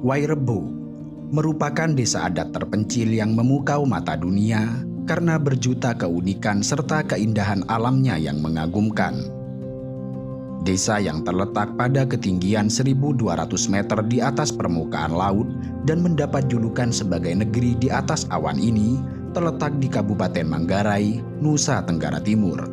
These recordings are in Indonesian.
Wairebo merupakan desa adat terpencil yang memukau mata dunia karena berjuta keunikan serta keindahan alamnya yang mengagumkan. Desa yang terletak pada ketinggian 1.200 meter di atas permukaan laut dan mendapat julukan sebagai negeri di atas awan ini terletak di Kabupaten Manggarai, Nusa Tenggara Timur.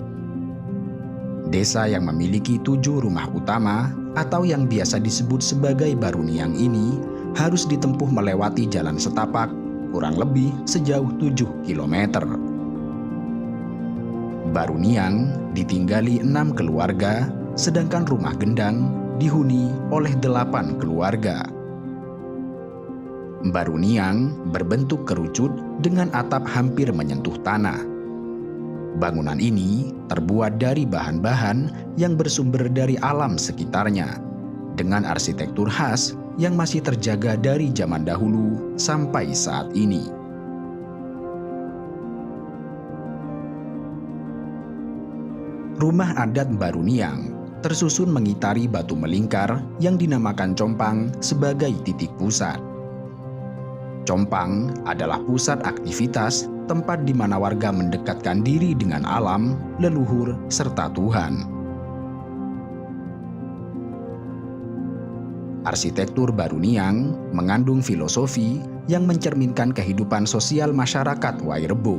Desa yang memiliki 7 rumah utama atau yang biasa disebut sebagai Baruniang ini harus ditempuh melewati jalan setapak kurang lebih sejauh 7 km. Baruniang ditinggali 6 keluarga, sedangkan rumah Gendang dihuni oleh 8 keluarga. Baruniang berbentuk kerucut dengan atap hampir menyentuh tanah. Bangunan ini terbuat dari bahan-bahan yang bersumber dari alam sekitarnya, dengan arsitektur khas yang masih terjaga dari zaman dahulu sampai saat ini. Rumah adat Baruniang tersusun mengitari batu melingkar yang dinamakan compang sebagai titik pusat. Compang adalah pusat aktivitas, tempat di mana warga mendekatkan diri dengan alam, leluhur, serta Tuhan. Arsitektur Baruniang mengandung filosofi yang mencerminkan kehidupan sosial masyarakat Wairebo.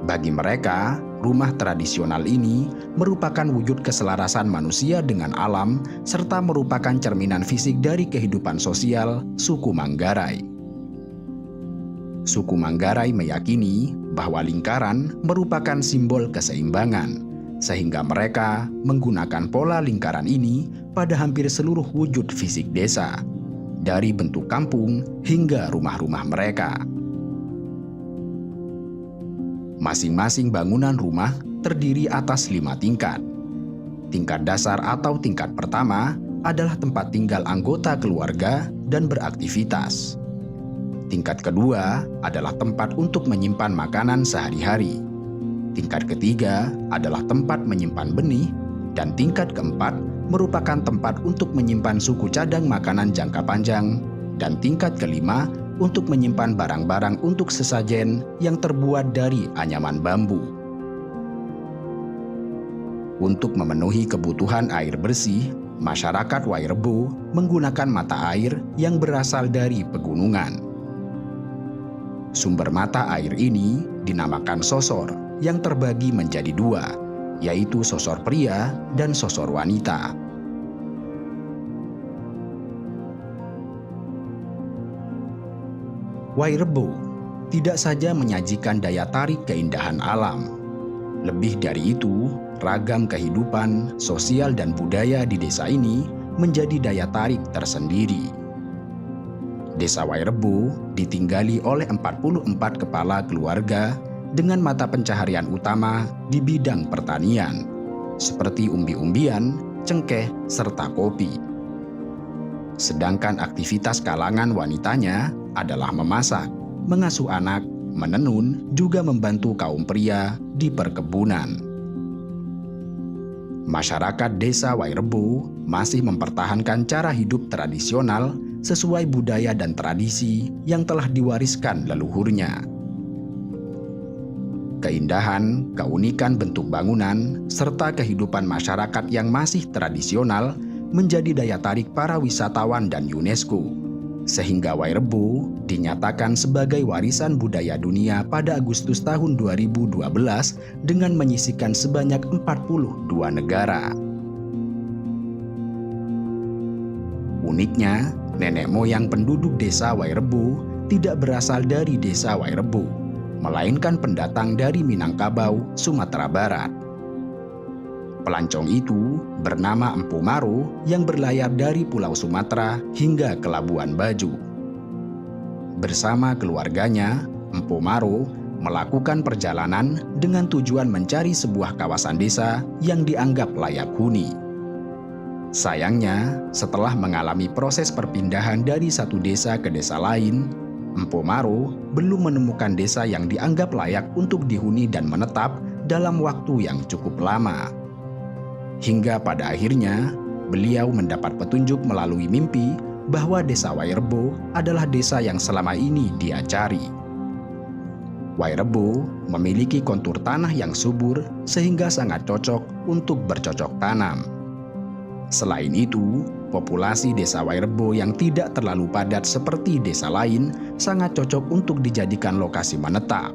Bagi mereka, rumah tradisional ini merupakan wujud keselarasan manusia dengan alam serta merupakan cerminan fisik dari kehidupan sosial suku Manggarai. Suku Manggarai meyakini bahwa lingkaran merupakan simbol keseimbangan, sehingga mereka menggunakan pola lingkaran ini pada hampir seluruh wujud fisik desa, dari bentuk kampung hingga rumah-rumah mereka. Masing-masing bangunan rumah terdiri atas 5 tingkat. Tingkat dasar atau tingkat pertama adalah tempat tinggal anggota keluarga dan beraktivitas. Tingkat kedua adalah tempat untuk menyimpan makanan sehari-hari. Tingkat ketiga adalah tempat menyimpan benih, dan tingkat keempat merupakan tempat untuk menyimpan suku cadang makanan jangka panjang, dan tingkat kelima untuk menyimpan barang-barang untuk sesajen yang terbuat dari anyaman bambu. Untuk memenuhi kebutuhan air bersih, masyarakat Wairebo menggunakan mata air yang berasal dari pegunungan. Sumber mata air ini dinamakan sosor yang terbagi menjadi 2, yaitu sosor pria dan sosor wanita. Wairebo tidak saja menyajikan daya tarik keindahan alam. Lebih dari itu, ragam kehidupan, sosial dan budaya di desa ini menjadi daya tarik tersendiri. Desa Wairebo ditinggali oleh 44 kepala keluarga dengan mata pencaharian utama di bidang pertanian, seperti umbi-umbian, cengkeh, serta kopi. Sedangkan aktivitas kalangan wanitanya adalah memasak, mengasuh anak, menenun, juga membantu kaum pria di perkebunan. Masyarakat desa Wairebo masih mempertahankan cara hidup tradisional sesuai budaya dan tradisi yang telah diwariskan leluhurnya. Keindahan, keunikan bentuk bangunan, serta kehidupan masyarakat yang masih tradisional menjadi daya tarik para wisatawan dan UNESCO, sehingga Wairebo dinyatakan sebagai warisan budaya dunia pada Agustus tahun 2012 dengan menyisikan sebanyak 42 negara. Uniknya, nenek moyang penduduk desa Wairebo tidak berasal dari desa Wairebo, melainkan pendatang dari Minangkabau, Sumatera Barat. Pelancong itu bernama Empu Maro yang berlayar dari Pulau Sumatera hingga ke Labuan Bajo. Bersama keluarganya, Empu Maro melakukan perjalanan dengan tujuan mencari sebuah kawasan desa yang dianggap layak huni. Sayangnya, setelah mengalami proses perpindahan dari satu desa ke desa lain, Empu Maro belum menemukan desa yang dianggap layak untuk dihuni dan menetap dalam waktu yang cukup lama. Hingga pada akhirnya, beliau mendapat petunjuk melalui mimpi bahwa desa Wairebo adalah desa yang selama ini dia cari. Wairebo memiliki kontur tanah yang subur sehingga sangat cocok untuk bercocok tanam. Selain itu, populasi desa Wairebo yang tidak terlalu padat seperti desa lain sangat cocok untuk dijadikan lokasi menetap.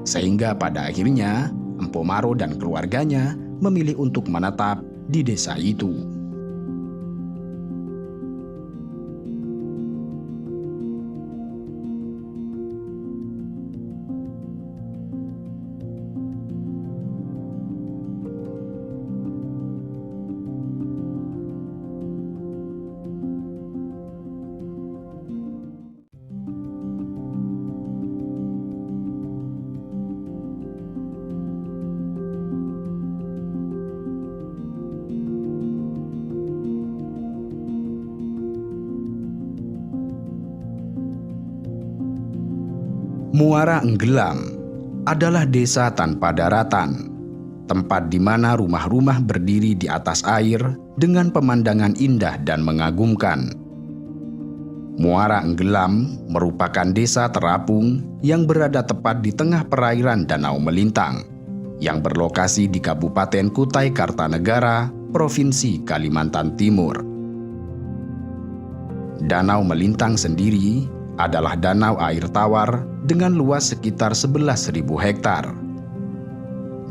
Sehingga pada akhirnya, Empu Maro dan keluarganya memilih untuk menetap di desa itu. Muara Enggelam adalah desa tanpa daratan, tempat di mana rumah-rumah berdiri di atas air dengan pemandangan indah dan mengagumkan. Muara Enggelam merupakan desa terapung yang berada tepat di tengah perairan Danau Melintang, yang berlokasi di Kabupaten Kutai Kartanegara, Provinsi Kalimantan Timur. Danau Melintang sendiri adalah danau air tawar dengan luas sekitar 11.000 hektar.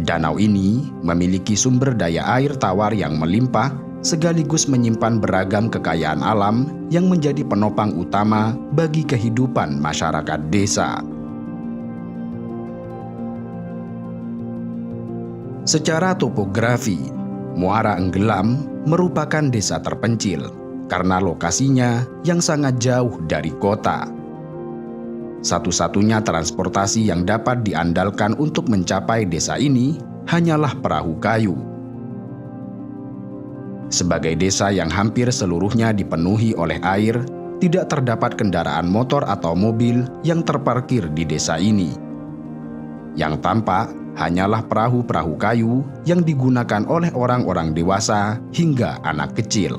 Danau ini memiliki sumber daya air tawar yang melimpah sekaligus menyimpan beragam kekayaan alam yang menjadi penopang utama bagi kehidupan masyarakat desa. Secara topografi, Muara Enggelam merupakan desa terpencil karena lokasinya yang sangat jauh dari kota. Satu-satunya transportasi yang dapat diandalkan untuk mencapai desa ini hanyalah perahu kayu. Sebagai desa yang hampir seluruhnya dipenuhi oleh air, tidak terdapat kendaraan motor atau mobil yang terparkir di desa ini. Yang tampak hanyalah perahu-perahu kayu yang digunakan oleh orang-orang dewasa hingga anak kecil.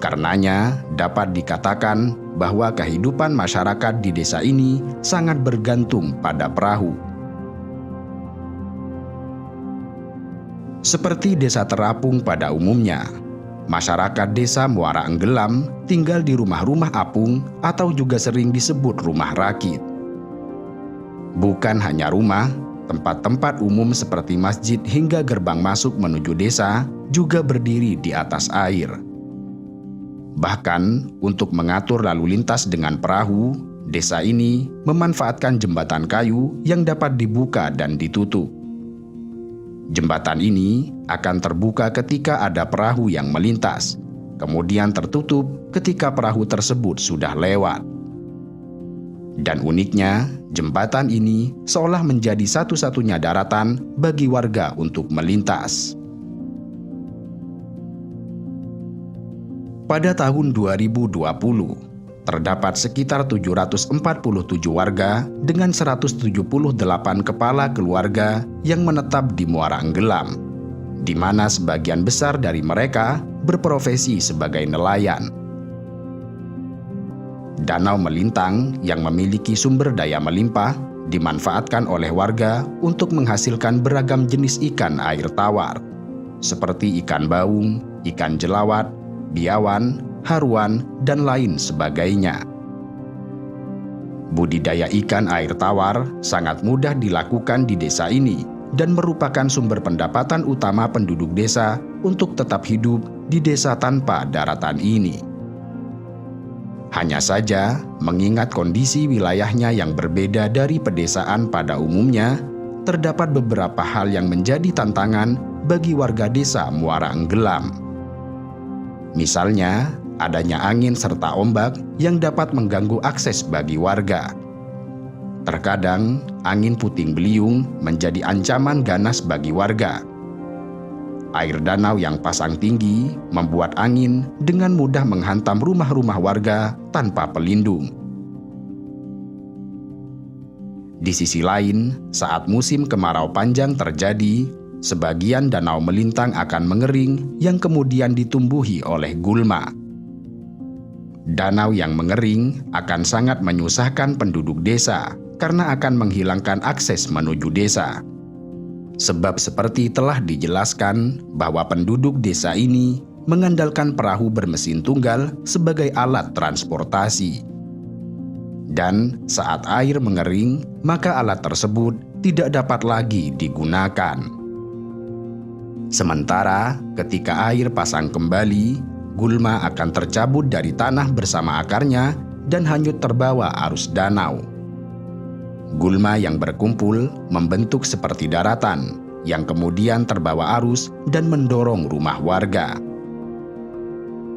Karenanya, dapat dikatakan bahwa kehidupan masyarakat di desa ini sangat bergantung pada perahu. Seperti desa terapung pada umumnya, masyarakat desa Muara Enggelam tinggal di rumah-rumah apung atau juga sering disebut rumah rakit. Bukan hanya rumah, tempat-tempat umum seperti masjid hingga gerbang masuk menuju desa juga berdiri di atas air. Bahkan, untuk mengatur lalu lintas dengan perahu, desa ini memanfaatkan jembatan kayu yang dapat dibuka dan ditutup. Jembatan ini akan terbuka ketika ada perahu yang melintas, kemudian tertutup ketika perahu tersebut sudah lewat. Dan uniknya, jembatan ini seolah menjadi satu-satunya daratan bagi warga untuk melintas. Pada tahun 2020, terdapat sekitar 747 warga dengan 178 kepala keluarga yang menetap di Muara Enggelam, di mana sebagian besar dari mereka berprofesi sebagai nelayan. Danau Melintang yang memiliki sumber daya melimpah dimanfaatkan oleh warga untuk menghasilkan beragam jenis ikan air tawar, seperti ikan baung, ikan jelawat, biawan, haruan, dan lain sebagainya. Budidaya ikan air tawar sangat mudah dilakukan di desa ini dan merupakan sumber pendapatan utama penduduk desa untuk tetap hidup di desa tanpa daratan ini. Hanya saja, mengingat kondisi wilayahnya yang berbeda dari pedesaan pada umumnya, terdapat beberapa hal yang menjadi tantangan bagi warga desa Muara Enggelam. Misalnya, adanya angin serta ombak yang dapat mengganggu akses bagi warga. Terkadang, angin puting beliung menjadi ancaman ganas bagi warga. Air danau yang pasang tinggi membuat angin dengan mudah menghantam rumah-rumah warga tanpa pelindung. Di sisi lain, saat musim kemarau panjang terjadi, sebagian danau melintang akan mengering yang kemudian ditumbuhi oleh gulma. Danau yang mengering akan sangat menyusahkan penduduk desa karena akan menghilangkan akses menuju desa. Sebab seperti telah dijelaskan bahwa penduduk desa ini mengandalkan perahu bermesin tunggal sebagai alat transportasi. Dan saat air mengering, maka alat tersebut tidak dapat lagi digunakan. Sementara ketika air pasang kembali, gulma akan tercabut dari tanah bersama akarnya dan hanyut terbawa arus danau. Gulma yang berkumpul membentuk seperti daratan yang kemudian terbawa arus dan mendorong rumah warga.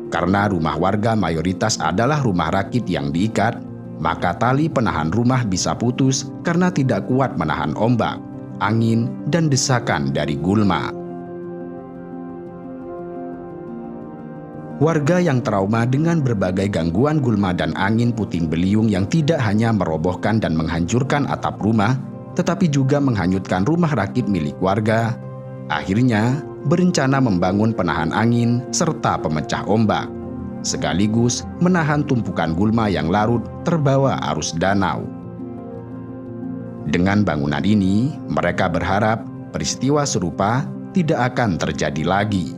Karena rumah warga mayoritas adalah rumah rakit yang diikat, maka tali penahan rumah bisa putus karena tidak kuat menahan ombak, angin, dan desakan dari gulma. Warga yang trauma dengan berbagai gangguan gulma dan angin puting beliung yang tidak hanya merobohkan dan menghancurkan atap rumah, tetapi juga menghanyutkan rumah rakit milik warga, akhirnya berencana membangun penahan angin serta pemecah ombak, sekaligus menahan tumpukan gulma yang larut terbawa arus danau. Dengan bangunan ini, mereka berharap peristiwa serupa tidak akan terjadi lagi.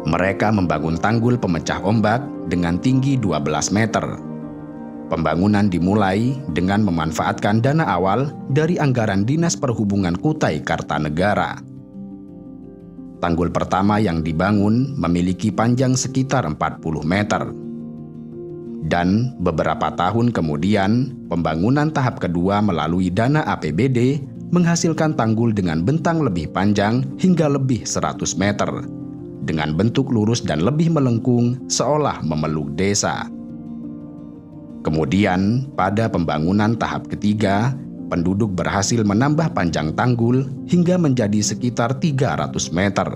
Mereka membangun tanggul pemecah ombak dengan tinggi 12 meter. Pembangunan dimulai dengan memanfaatkan dana awal dari anggaran Dinas Perhubungan Kutai Kartanegara. Tanggul pertama yang dibangun memiliki panjang sekitar 40 meter. Dan beberapa tahun kemudian, pembangunan tahap kedua melalui dana APBD menghasilkan tanggul dengan bentang lebih panjang hingga lebih 100 meter, dengan bentuk lurus dan lebih melengkung seolah memeluk desa. Kemudian, pada pembangunan tahap ketiga, penduduk berhasil menambah panjang tanggul hingga menjadi sekitar 300 meter.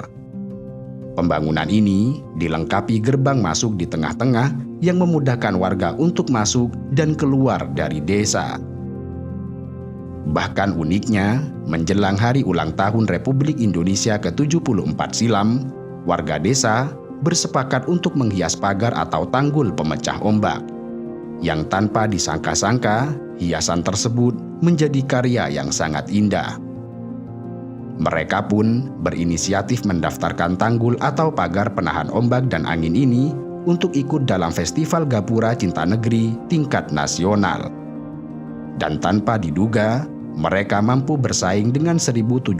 Pembangunan ini dilengkapi gerbang masuk di tengah-tengah yang memudahkan warga untuk masuk dan keluar dari desa. Bahkan uniknya, menjelang hari ulang tahun Republik Indonesia ke-74 silam, warga desa bersepakat untuk menghias pagar atau tanggul pemecah ombak, yang tanpa disangka-sangka, hiasan tersebut menjadi karya yang sangat indah. Mereka pun berinisiatif mendaftarkan tanggul atau pagar penahan ombak dan angin ini untuk ikut dalam Festival Gapura Cinta Negeri tingkat nasional. Dan tanpa diduga, mereka mampu bersaing dengan 1.793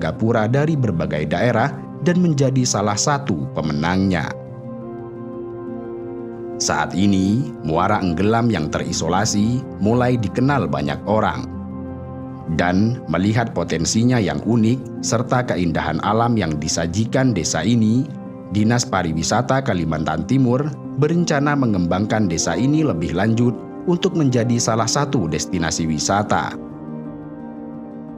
gapura dari berbagai daerah dan menjadi salah satu pemenangnya. Saat ini, Muara Enggelam yang terisolasi mulai dikenal banyak orang. Dan melihat potensinya yang unik serta keindahan alam yang disajikan desa ini, Dinas Pariwisata Kalimantan Timur berencana mengembangkan desa ini lebih lanjut untuk menjadi salah satu destinasi wisata.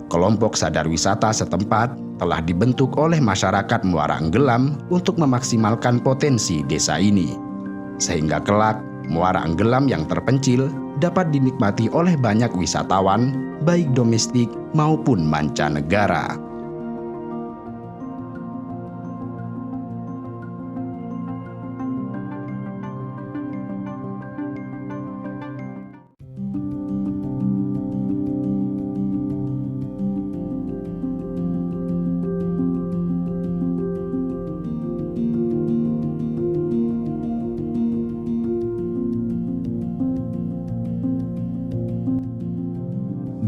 Kelompok sadar wisata setempat telah dibentuk oleh masyarakat Muara Enggelam untuk memaksimalkan potensi desa ini, sehingga kelak Muara Enggelam yang terpencil dapat dinikmati oleh banyak wisatawan, baik domestik maupun mancanegara.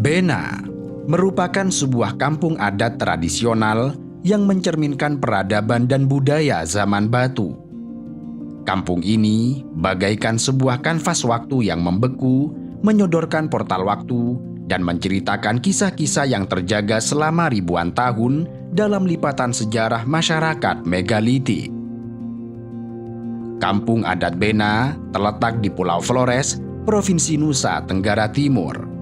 Bena merupakan sebuah kampung adat tradisional yang mencerminkan peradaban dan budaya zaman batu. Kampung ini bagaikan sebuah kanvas waktu yang membeku, menyodorkan portal waktu, dan menceritakan kisah-kisah yang terjaga selama ribuan tahun dalam lipatan sejarah masyarakat megalitik. Kampung adat Bena terletak di Pulau Flores, Provinsi Nusa Tenggara Timur.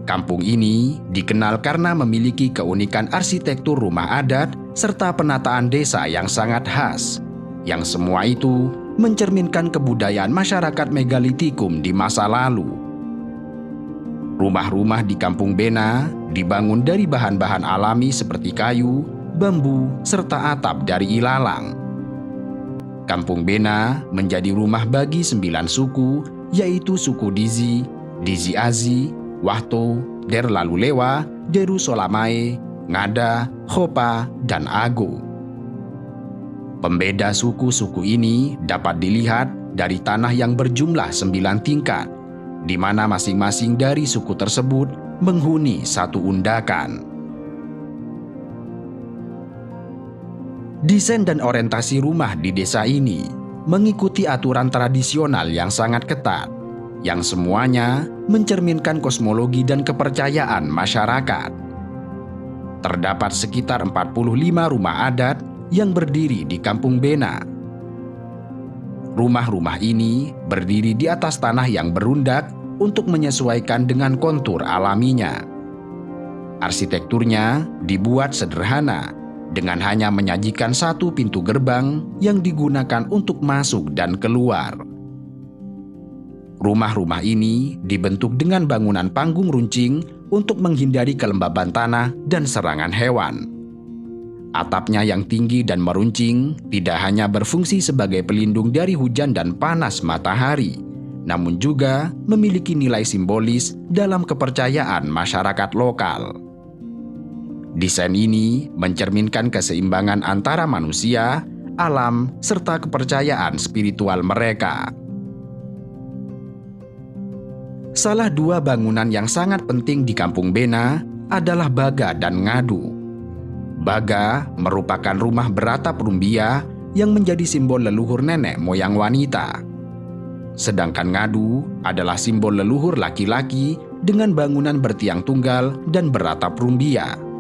Kampung ini dikenal karena memiliki keunikan arsitektur rumah adat serta penataan desa yang sangat khas, yang semua itu mencerminkan kebudayaan masyarakat megalitikum di masa lalu. Rumah-rumah di Kampung Bena dibangun dari bahan-bahan alami seperti kayu, bambu, serta atap dari ilalang. Kampung Bena menjadi rumah bagi 9 suku, yaitu suku Dizi, Dizi Azi, Wahto, Der Lalulewa, Deru Solamae, Ngada, Hopa, dan Ago. Pembeda suku-suku ini dapat dilihat dari tanah yang berjumlah 9 tingkat, di mana masing-masing dari suku tersebut menghuni satu undakan. Desain dan orientasi rumah di desa ini mengikuti aturan tradisional yang sangat ketat, yang semuanya mencerminkan kosmologi dan kepercayaan masyarakat. Terdapat sekitar 45 rumah adat yang berdiri di Kampung Bena. Rumah-rumah ini berdiri di atas tanah yang berundak untuk menyesuaikan dengan kontur alaminya. Arsitekturnya dibuat sederhana, dengan hanya menyajikan satu pintu gerbang yang digunakan untuk masuk dan keluar. Rumah-rumah ini dibentuk dengan bangunan panggung runcing untuk menghindari kelembaban tanah dan serangan hewan. Atapnya yang tinggi dan meruncing tidak hanya berfungsi sebagai pelindung dari hujan dan panas matahari, namun juga memiliki nilai simbolis dalam kepercayaan masyarakat lokal. Desain ini mencerminkan keseimbangan antara manusia, alam, serta kepercayaan spiritual mereka. Salah dua bangunan yang sangat penting di Kampung Bena adalah Baga dan Ngadu. Baga merupakan rumah beratap rumbia yang menjadi simbol leluhur nenek moyang wanita. Sedangkan Ngadu adalah simbol leluhur laki-laki dengan bangunan bertiang tunggal dan beratap rumbia.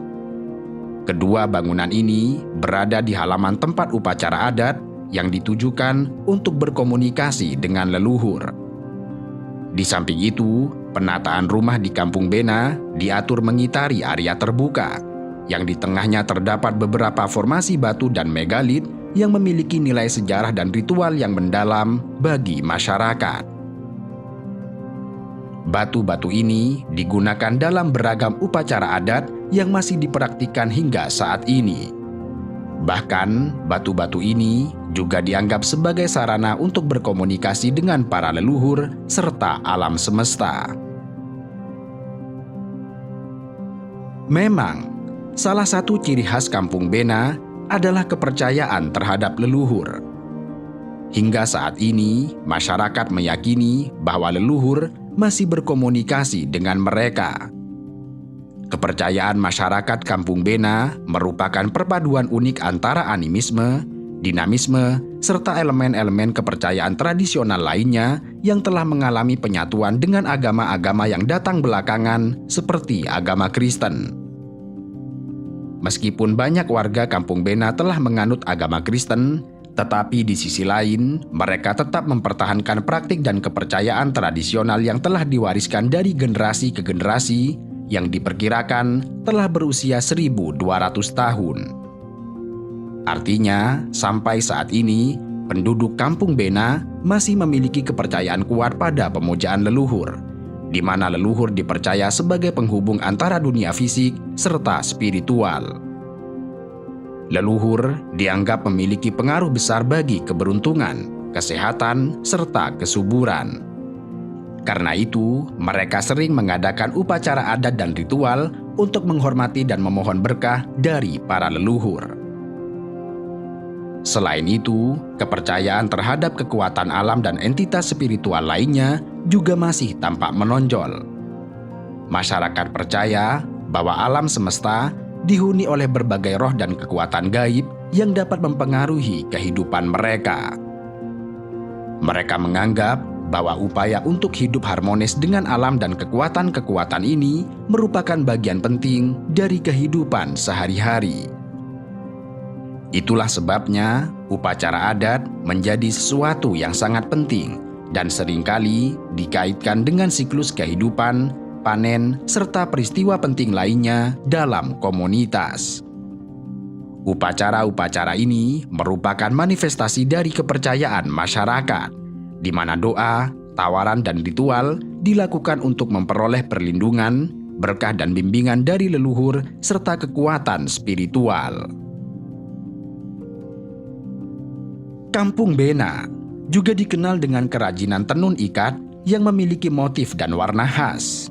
Kedua bangunan ini berada di halaman tempat upacara adat yang ditujukan untuk berkomunikasi dengan leluhur. Di samping itu, penataan rumah di Kampung Bena diatur mengitari area terbuka, yang di tengahnya terdapat beberapa formasi batu dan megalit yang memiliki nilai sejarah dan ritual yang mendalam bagi masyarakat. Batu-batu ini digunakan dalam beragam upacara adat yang masih dipraktikkan hingga saat ini. Bahkan, batu-batu ini juga dianggap sebagai sarana untuk berkomunikasi dengan para leluhur serta alam semesta. Memang, salah satu ciri khas Kampung Bena adalah kepercayaan terhadap leluhur. Hingga saat ini, masyarakat meyakini bahwa leluhur masih berkomunikasi dengan mereka. Kepercayaan masyarakat Kampung Bena merupakan perpaduan unik antara animisme, dinamisme, serta elemen-elemen kepercayaan tradisional lainnya yang telah mengalami penyatuan dengan agama-agama yang datang belakangan seperti agama Kristen. Meskipun banyak warga Kampung Bena telah menganut agama Kristen, tetapi di sisi lain, mereka tetap mempertahankan praktik dan kepercayaan tradisional yang telah diwariskan dari generasi ke generasi yang diperkirakan telah berusia 1.200 tahun. Artinya, sampai saat ini, penduduk Kampung Bena masih memiliki kepercayaan kuat pada pemujaan leluhur, di mana leluhur dipercaya sebagai penghubung antara dunia fisik serta spiritual. Leluhur dianggap memiliki pengaruh besar bagi keberuntungan, kesehatan, serta kesuburan. Karena itu, mereka sering mengadakan upacara adat dan ritual untuk menghormati dan memohon berkah dari para leluhur. Selain itu, kepercayaan terhadap kekuatan alam dan entitas spiritual lainnya juga masih tampak menonjol. Masyarakat percaya bahwa alam semesta dihuni oleh berbagai roh dan kekuatan gaib yang dapat mempengaruhi kehidupan mereka. Mereka menganggap bahwa upaya untuk hidup harmonis dengan alam dan kekuatan-kekuatan ini merupakan bagian penting dari kehidupan sehari-hari. Itulah sebabnya upacara adat menjadi sesuatu yang sangat penting dan seringkali dikaitkan dengan siklus kehidupan, panen, serta peristiwa penting lainnya dalam komunitas. Upacara-upacara ini merupakan manifestasi dari kepercayaan masyarakat, di mana doa, tawaran, dan ritual dilakukan untuk memperoleh perlindungan, berkah dan bimbingan dari leluhur, serta kekuatan spiritual. Kampung Bena juga dikenal dengan kerajinan tenun ikat yang memiliki motif dan warna khas.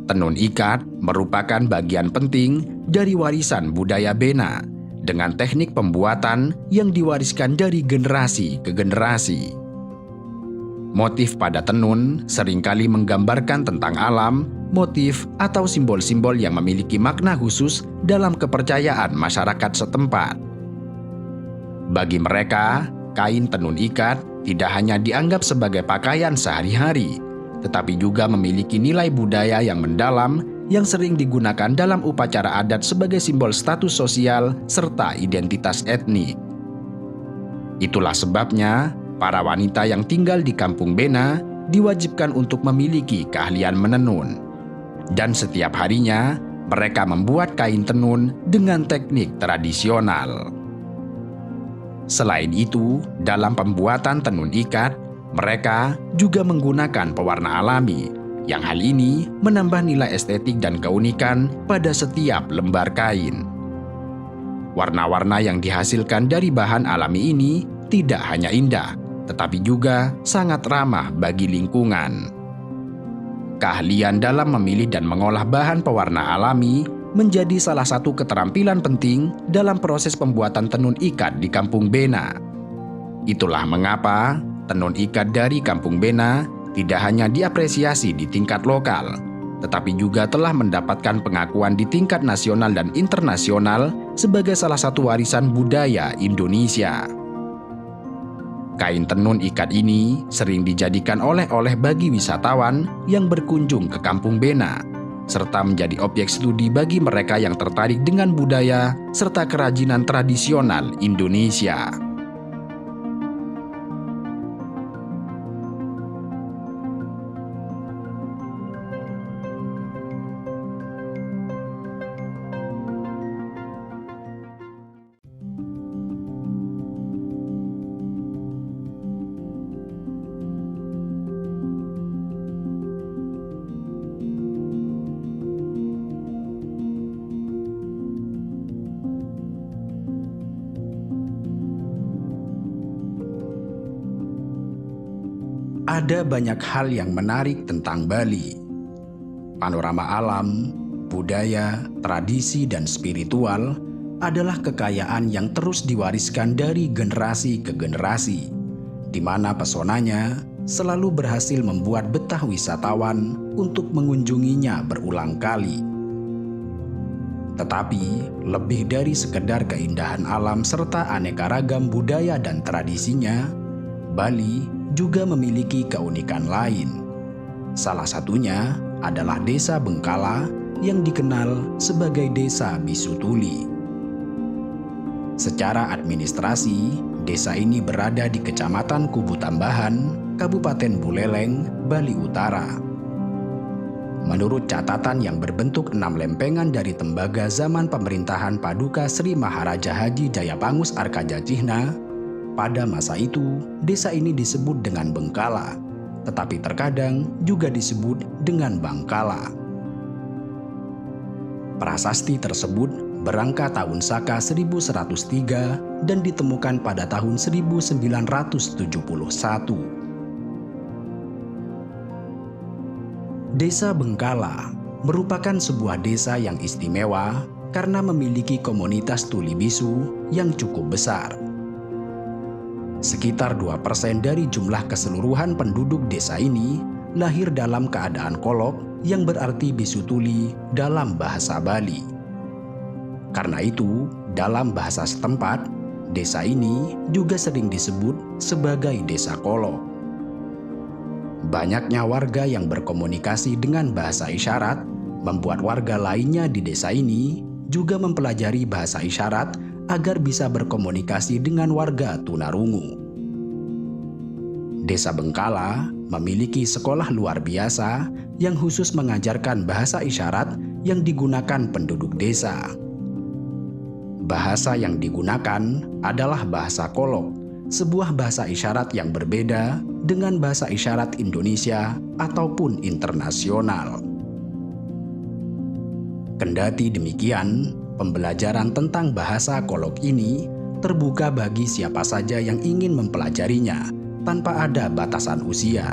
Tenun ikat merupakan bagian penting dari warisan budaya Bena dengan teknik pembuatan yang diwariskan dari generasi ke generasi. Motif pada tenun seringkali menggambarkan tentang alam, motif, atau simbol-simbol yang memiliki makna khusus dalam kepercayaan masyarakat setempat. Bagi mereka, kain tenun ikat tidak hanya dianggap sebagai pakaian sehari-hari, tetapi juga memiliki nilai budaya yang mendalam yang sering digunakan dalam upacara adat sebagai simbol status sosial serta identitas etnik. Itulah sebabnya, para wanita yang tinggal di Kampung Bena diwajibkan untuk memiliki keahlian menenun. Dan setiap harinya, mereka membuat kain tenun dengan teknik tradisional. Selain itu, dalam pembuatan tenun ikat, mereka juga menggunakan pewarna alami, yang hal ini menambah nilai estetik dan keunikan pada setiap lembar kain. Warna-warna yang dihasilkan dari bahan alami ini tidak hanya indah, tetapi juga sangat ramah bagi lingkungan. Keahlian dalam memilih dan mengolah bahan pewarna alami menjadi salah satu keterampilan penting dalam proses pembuatan tenun ikat di Kampung Bena. Itulah mengapa tenun ikat dari Kampung Bena tidak hanya diapresiasi di tingkat lokal, tetapi juga telah mendapatkan pengakuan di tingkat nasional dan internasional sebagai salah satu warisan budaya Indonesia. Kain tenun ikat ini sering dijadikan oleh-oleh bagi wisatawan yang berkunjung ke Kampung Bena, serta menjadi objek studi bagi mereka yang tertarik dengan budaya serta kerajinan tradisional Indonesia. Ada banyak hal yang menarik tentang Bali. Panorama alam, budaya, tradisi, dan spiritual adalah kekayaan yang terus diwariskan dari generasi ke generasi, di mana pesonanya selalu berhasil membuat betah wisatawan untuk mengunjunginya berulang kali. Tetapi, lebih dari sekedar keindahan alam serta aneka ragam budaya dan tradisinya, Bali juga memiliki keunikan lain. Salah satunya adalah Desa Bengkala yang dikenal sebagai Desa Bisu Tuli. Secara administrasi, desa ini berada di Kecamatan Kubu Tambahan, Kabupaten Buleleng, Bali Utara. Menurut catatan yang berbentuk 6 lempengan dari tembaga zaman pemerintahan Paduka Sri Maharaja Haji Jayapangus Arkajajihna, pada masa itu, desa ini disebut dengan Bengkala, tetapi terkadang juga disebut dengan Bangkala. Prasasti tersebut berangka tahun Saka 1103 dan ditemukan pada tahun 1971. Desa Bengkala merupakan sebuah desa yang istimewa karena memiliki komunitas tuli bisu yang cukup besar. Sekitar 2% dari jumlah keseluruhan penduduk desa ini lahir dalam keadaan kolok yang berarti bisu tuli dalam bahasa Bali. Karena itu, dalam bahasa setempat, desa ini juga sering disebut sebagai desa kolok. Banyaknya warga yang berkomunikasi dengan bahasa isyarat membuat warga lainnya di desa ini juga mempelajari bahasa isyarat agar bisa berkomunikasi dengan warga tunarungu. Desa Bengkala memiliki sekolah luar biasa yang khusus mengajarkan bahasa isyarat yang digunakan penduduk desa. Bahasa yang digunakan adalah bahasa kolok, sebuah bahasa isyarat yang berbeda dengan bahasa isyarat Indonesia ataupun internasional. Kendati demikian, pembelajaran tentang bahasa kolok ini terbuka bagi siapa saja yang ingin mempelajarinya tanpa ada batasan usia.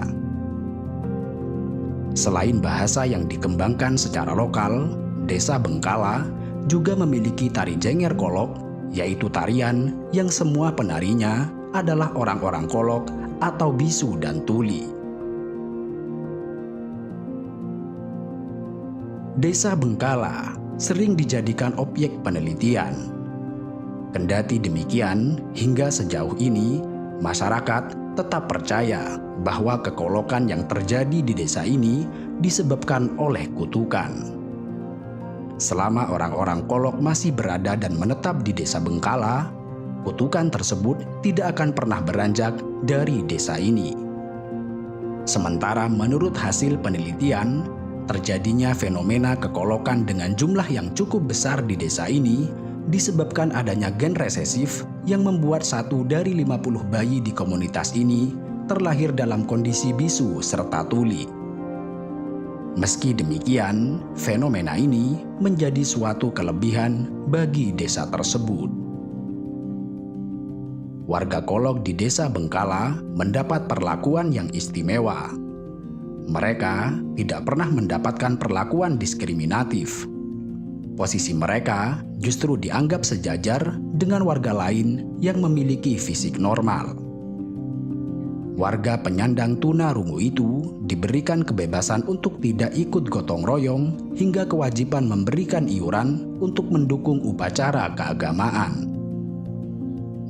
Selain bahasa yang dikembangkan secara lokal, Desa Bengkala juga memiliki tari Jengger Kolok, yaitu tarian yang semua penarinya adalah orang-orang Kolok atau bisu dan tuli. Desa Bengkala sering dijadikan objek penelitian. Kendati demikian, hingga sejauh ini, masyarakat tetap percaya bahwa kekolokan yang terjadi di desa ini disebabkan oleh kutukan. Selama orang-orang Kolok masih berada dan menetap di Desa Bengkala, kutukan tersebut tidak akan pernah beranjak dari desa ini. Sementara menurut hasil penelitian, terjadinya fenomena kekolokan dengan jumlah yang cukup besar di desa ini disebabkan adanya gen resesif yang membuat 1 dari 50 bayi di komunitas ini terlahir dalam kondisi bisu serta tuli. Meski demikian, fenomena ini menjadi suatu kelebihan bagi desa tersebut. Warga Kolok di Desa Bengkala mendapat perlakuan yang istimewa. Mereka tidak pernah mendapatkan perlakuan diskriminatif. Posisi mereka justru dianggap sejajar dengan warga lain yang memiliki fisik normal. Warga penyandang tunarungu itu diberikan kebebasan untuk tidak ikut gotong royong hingga kewajiban memberikan iuran untuk mendukung upacara keagamaan.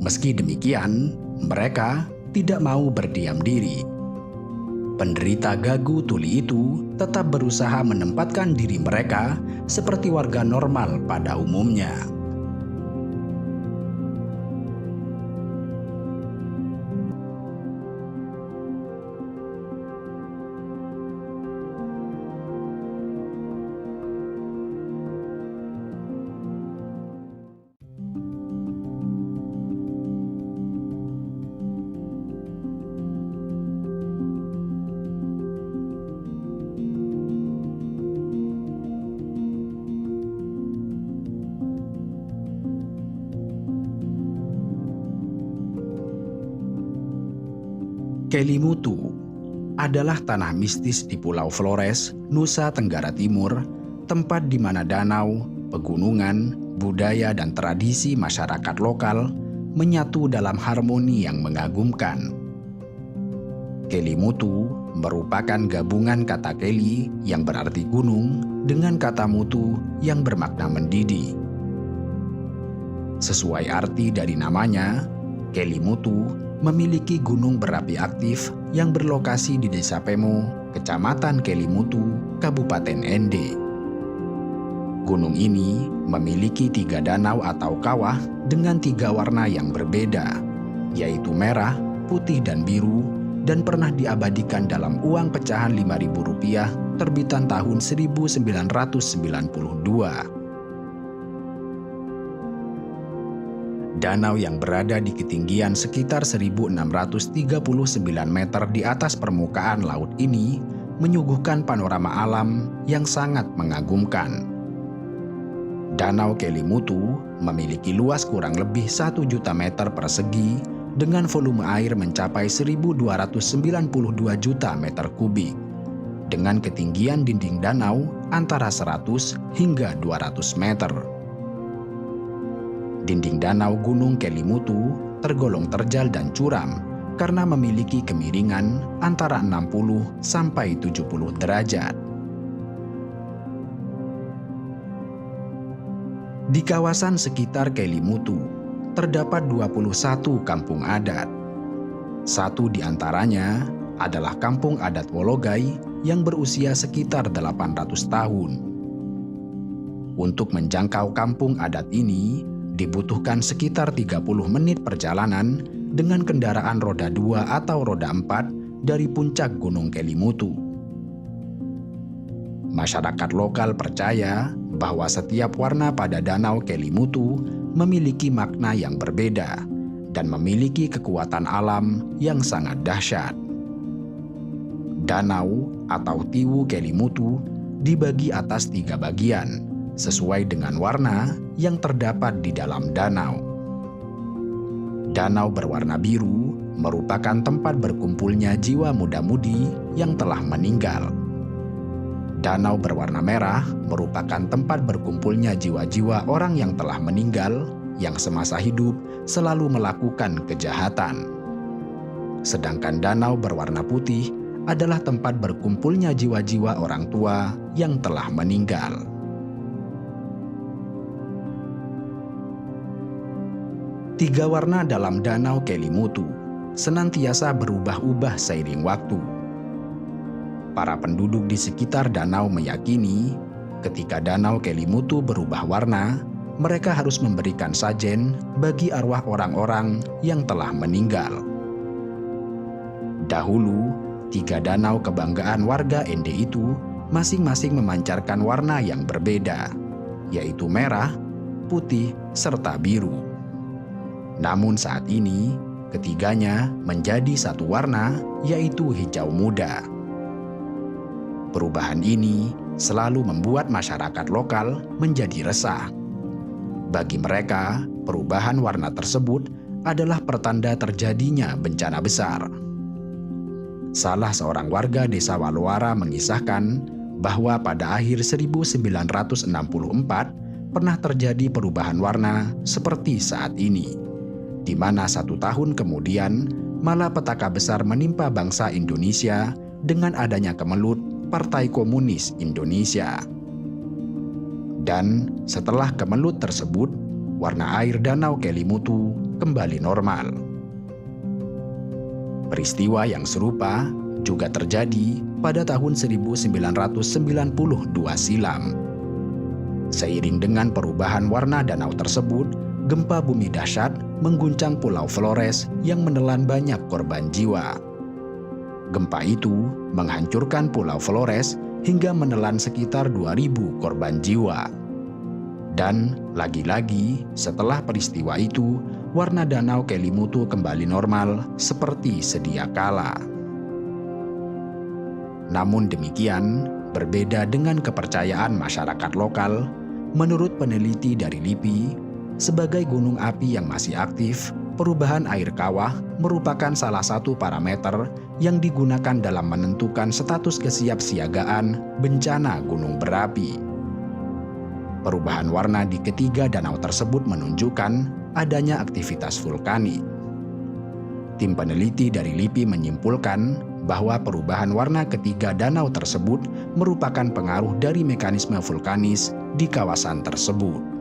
Meski demikian, mereka tidak mau berdiam diri. Penderita gagu tuli itu tetap berusaha menempatkan diri mereka seperti warga normal pada umumnya. Kelimutu adalah tanah mistis di Pulau Flores, Nusa Tenggara Timur, tempat di mana danau, pegunungan, budaya dan tradisi masyarakat lokal menyatu dalam harmoni yang mengagumkan. Kelimutu merupakan gabungan kata keli yang berarti gunung dengan kata mutu yang bermakna mendidih. Sesuai arti dari namanya, Kelimutu memiliki gunung berapi aktif yang berlokasi di Desa Pemo, Kecamatan Kelimutu, Kabupaten Ende. Gunung ini memiliki 3 danau atau kawah dengan 3 warna yang berbeda, yaitu merah, putih, dan biru, dan pernah diabadikan dalam uang pecahan Rp5.000 terbitan tahun 1992. Danau yang berada di ketinggian sekitar 1.639 meter di atas permukaan laut ini menyuguhkan panorama alam yang sangat mengagumkan. Danau Kelimutu memiliki luas kurang lebih 1 juta meter persegi dengan volume air mencapai 1.292 juta meter kubik, dengan ketinggian dinding danau antara 100 hingga 200 meter. Dinding danau Gunung Kelimutu tergolong terjal dan curam karena memiliki kemiringan antara 60 sampai 70 derajat. Di kawasan sekitar Kelimutu terdapat 21 kampung adat. 1 di antaranya adalah Kampung Adat Wologai yang berusia sekitar 800 tahun. Untuk menjangkau kampung adat ini, dibutuhkan sekitar 30 menit perjalanan dengan kendaraan roda 2 atau roda 4 dari puncak Gunung Kelimutu. Masyarakat lokal percaya bahwa setiap warna pada Danau Kelimutu memiliki makna yang berbeda dan memiliki kekuatan alam yang sangat dahsyat. Danau atau Tiwu Kelimutu dibagi atas 3 bagian, sesuai dengan warna yang terdapat di dalam danau. Danau berwarna biru merupakan tempat berkumpulnya jiwa muda-mudi yang telah meninggal. Danau berwarna merah merupakan tempat berkumpulnya jiwa-jiwa orang yang telah meninggal yang semasa hidup selalu melakukan kejahatan. Sedangkan danau berwarna putih adalah tempat berkumpulnya jiwa-jiwa orang tua yang telah meninggal. Tiga warna dalam Danau Kelimutu senantiasa berubah-ubah seiring waktu. Para penduduk di sekitar danau meyakini ketika Danau Kelimutu berubah warna, mereka harus memberikan sajen bagi arwah orang-orang yang telah meninggal. Dahulu, tiga danau kebanggaan warga Ende itu masing-masing memancarkan warna yang berbeda, yaitu merah, putih, serta biru. Namun saat ini, ketiganya menjadi satu warna, yaitu hijau muda. Perubahan ini selalu membuat masyarakat lokal menjadi resah. Bagi mereka, perubahan warna tersebut adalah pertanda terjadinya bencana besar. Salah seorang warga desa Walowara mengisahkan bahwa pada akhir 1964 pernah terjadi perubahan warna seperti saat ini, di mana 1 tahun kemudian malapetaka besar menimpa bangsa Indonesia dengan adanya kemelut Partai Komunis Indonesia. Dan setelah kemelut tersebut, warna air Danau Kelimutu kembali normal. Peristiwa yang serupa juga terjadi pada tahun 1992 silam. Seiring dengan perubahan warna danau tersebut, gempa bumi dahsyat mengguncang Pulau Flores yang menelan banyak korban jiwa. Gempa itu menghancurkan Pulau Flores hingga menelan sekitar 2.000 korban jiwa. Dan lagi-lagi setelah peristiwa itu, warna Danau Kelimutu kembali normal seperti sedia kala. Namun demikian, berbeda dengan kepercayaan masyarakat lokal, menurut peneliti dari LIPI, sebagai gunung api yang masih aktif, perubahan air kawah merupakan salah satu parameter yang digunakan dalam menentukan status kesiapsiagaan bencana gunung berapi. Perubahan warna di ketiga danau tersebut menunjukkan adanya aktivitas vulkanik. Tim peneliti dari LIPI menyimpulkan bahwa perubahan warna ketiga danau tersebut merupakan pengaruh dari mekanisme vulkanis di kawasan tersebut.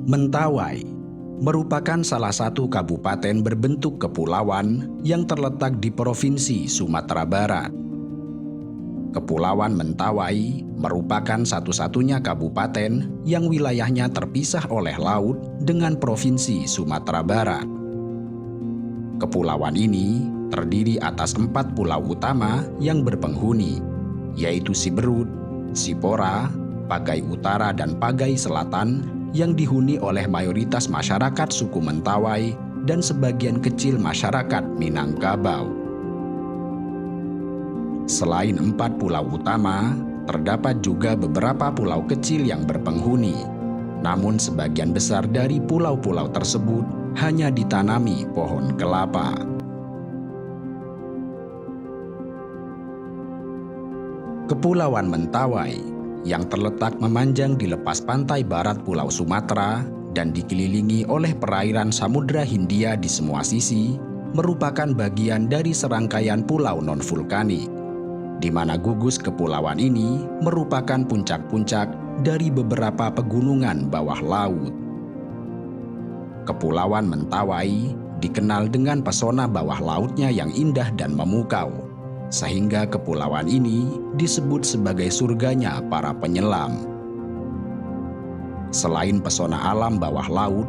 Mentawai merupakan salah satu kabupaten berbentuk kepulauan yang terletak di Provinsi Sumatera Barat. Kepulauan Mentawai merupakan satu-satunya kabupaten yang wilayahnya terpisah oleh laut dengan Provinsi Sumatera Barat. Kepulauan ini terdiri atas 4 pulau utama yang berpenghuni, yaitu Siberut, Sipora, Pagai Utara, dan Pagai Selatan, yang dihuni oleh mayoritas masyarakat suku Mentawai dan sebagian kecil masyarakat Minangkabau. Selain 4 pulau utama, terdapat juga beberapa pulau kecil yang berpenghuni. Namun sebagian besar dari pulau-pulau tersebut hanya ditanami pohon kelapa. Kepulauan Mentawai yang terletak memanjang di lepas pantai barat Pulau Sumatera dan dikelilingi oleh perairan Samudra Hindia di semua sisi, merupakan bagian dari serangkaian pulau non-vulkanik, di mana gugus kepulauan ini merupakan puncak-puncak dari beberapa pegunungan bawah laut. Kepulauan Mentawai dikenal dengan pesona bawah lautnya yang indah dan memukau, sehingga kepulauan ini disebut sebagai surganya para penyelam. Selain pesona alam bawah laut,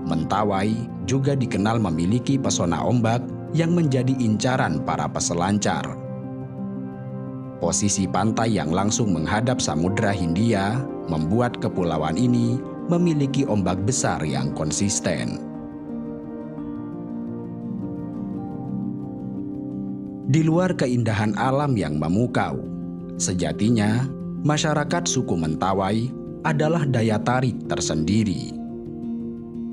Mentawai juga dikenal memiliki pesona ombak yang menjadi incaran para peselancar. Posisi pantai yang langsung menghadap Samudra Hindia membuat kepulauan ini memiliki ombak besar yang konsisten. Di luar keindahan alam yang memukau, sejatinya masyarakat suku Mentawai adalah daya tarik tersendiri.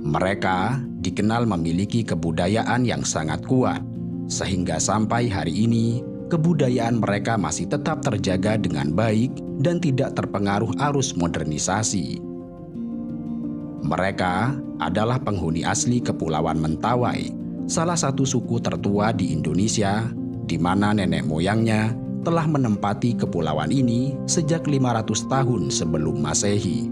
Mereka dikenal memiliki kebudayaan yang sangat kuat, sehingga sampai hari ini kebudayaan mereka masih tetap terjaga dengan baik dan tidak terpengaruh arus modernisasi. Mereka adalah penghuni asli Kepulauan Mentawai, salah satu suku tertua di Indonesia, di mana nenek moyangnya telah menempati kepulauan ini sejak 500 tahun sebelum Masehi.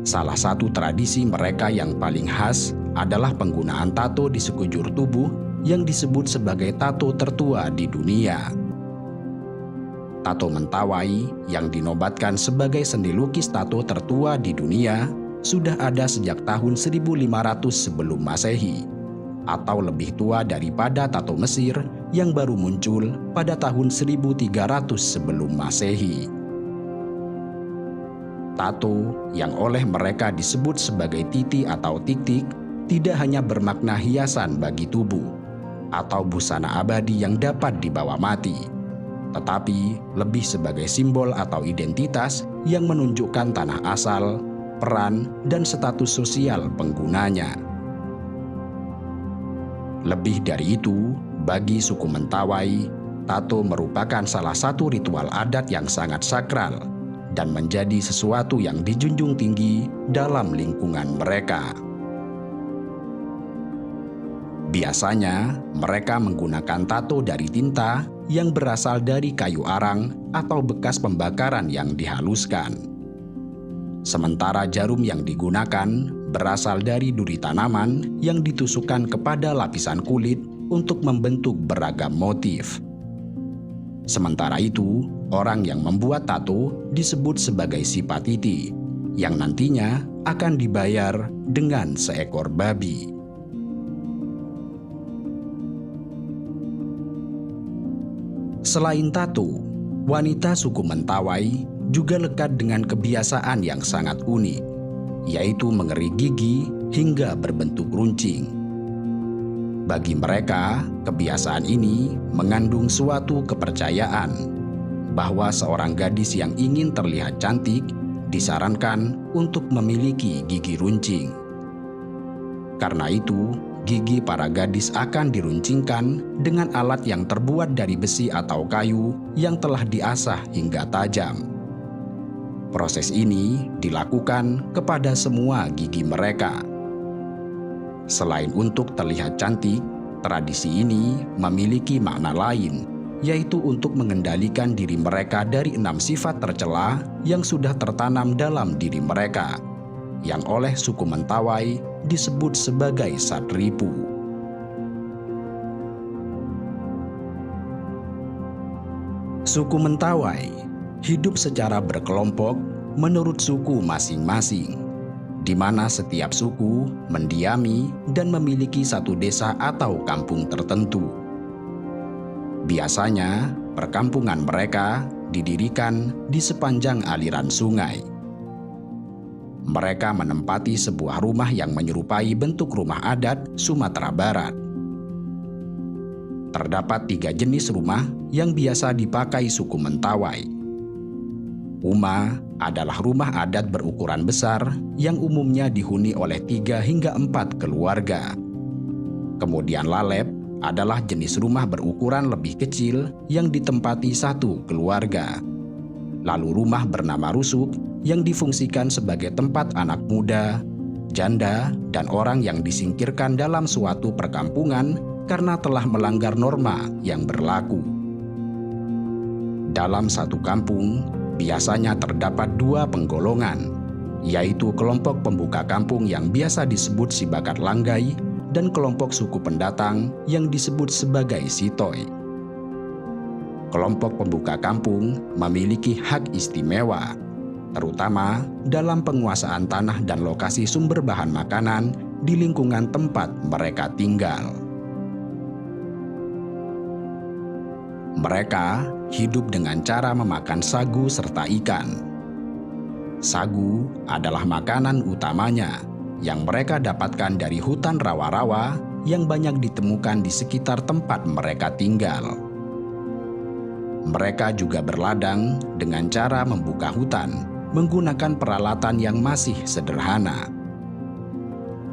Salah satu tradisi mereka yang paling khas adalah penggunaan tato di sekujur tubuh yang disebut sebagai tato tertua di dunia. Tato Mentawai yang dinobatkan sebagai seni lukis tato tertua di dunia sudah ada sejak tahun 1500 sebelum Masehi, atau lebih tua daripada tato Mesir yang baru muncul pada tahun 1300 sebelum Masehi. Tato yang oleh mereka disebut sebagai titi atau tik-tik tidak hanya bermakna hiasan bagi tubuh atau busana abadi yang dapat dibawa mati, tetapi lebih sebagai simbol atau identitas yang menunjukkan tanah asal, peran, dan status sosial penggunanya. Lebih dari itu, bagi suku Mentawai, tato merupakan salah satu ritual adat yang sangat sakral dan menjadi sesuatu yang dijunjung tinggi dalam lingkungan mereka. Biasanya, mereka menggunakan tato dari tinta yang berasal dari kayu arang atau bekas pembakaran yang dihaluskan. Sementara jarum yang digunakan berasal dari duri tanaman yang ditusukkan kepada lapisan kulit untuk membentuk beragam motif. Sementara itu, orang yang membuat tato disebut sebagai sipatiti, yang nantinya akan dibayar dengan seekor babi. Selain tato, wanita suku Mentawai juga lekat dengan kebiasaan yang sangat unik, yaitu mengerik gigi hingga berbentuk runcing. Bagi mereka, kebiasaan ini mengandung suatu kepercayaan bahwa seorang gadis yang ingin terlihat cantik disarankan untuk memiliki gigi runcing. Karena itu, gigi para gadis akan diruncingkan dengan alat yang terbuat dari besi atau kayu yang telah diasah hingga tajam. Proses ini dilakukan kepada semua gigi mereka. Selain untuk terlihat cantik, tradisi ini memiliki makna lain, yaitu untuk mengendalikan diri mereka dari 6 sifat tercela yang sudah tertanam dalam diri mereka, yang oleh suku Mentawai disebut sebagai satripu. Suku Mentawai hidup secara berkelompok menurut suku masing-masing, di mana setiap suku mendiami dan memiliki satu desa atau kampung tertentu. Biasanya, perkampungan mereka didirikan di sepanjang aliran sungai. Mereka menempati sebuah rumah yang menyerupai bentuk rumah adat Sumatera Barat. Terdapat 3 jenis rumah yang biasa dipakai suku Mentawai. Uma adalah rumah adat berukuran besar yang umumnya dihuni oleh 3 hingga 4 keluarga. Kemudian lalep adalah jenis rumah berukuran lebih kecil yang ditempati 1 keluarga. Lalu rumah bernama rusuk yang difungsikan sebagai tempat anak muda, janda, dan orang yang disingkirkan dalam suatu perkampungan karena telah melanggar norma yang berlaku. Dalam satu kampung, biasanya terdapat 2 penggolongan, yaitu kelompok pembuka kampung yang biasa disebut si bakat langgai dan kelompok suku pendatang yang disebut sebagai sitoi. kelompok pembuka kampung memiliki hak istimewa, terutama dalam penguasaan tanah dan lokasi sumber bahan makanan di lingkungan tempat mereka tinggal. Mereka hidup dengan cara memakan sagu serta ikan. Sagu adalah makanan utamanya yang mereka dapatkan dari hutan rawa-rawa yang banyak ditemukan di sekitar tempat mereka tinggal. Mereka juga berladang dengan cara membuka hutan menggunakan peralatan yang masih sederhana.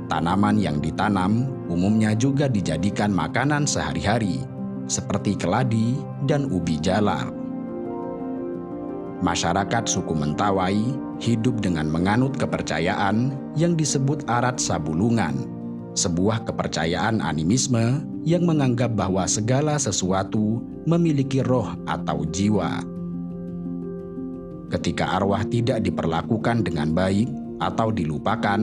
Tanaman yang ditanam umumnya juga dijadikan makanan sehari-hari, seperti keladi dan ubi jalar. Masyarakat suku Mentawai hidup dengan menganut kepercayaan yang disebut arat sabulungan, sebuah kepercayaan animisme yang menganggap bahwa segala sesuatu memiliki roh atau jiwa. Ketika arwah tidak diperlakukan dengan baik atau dilupakan,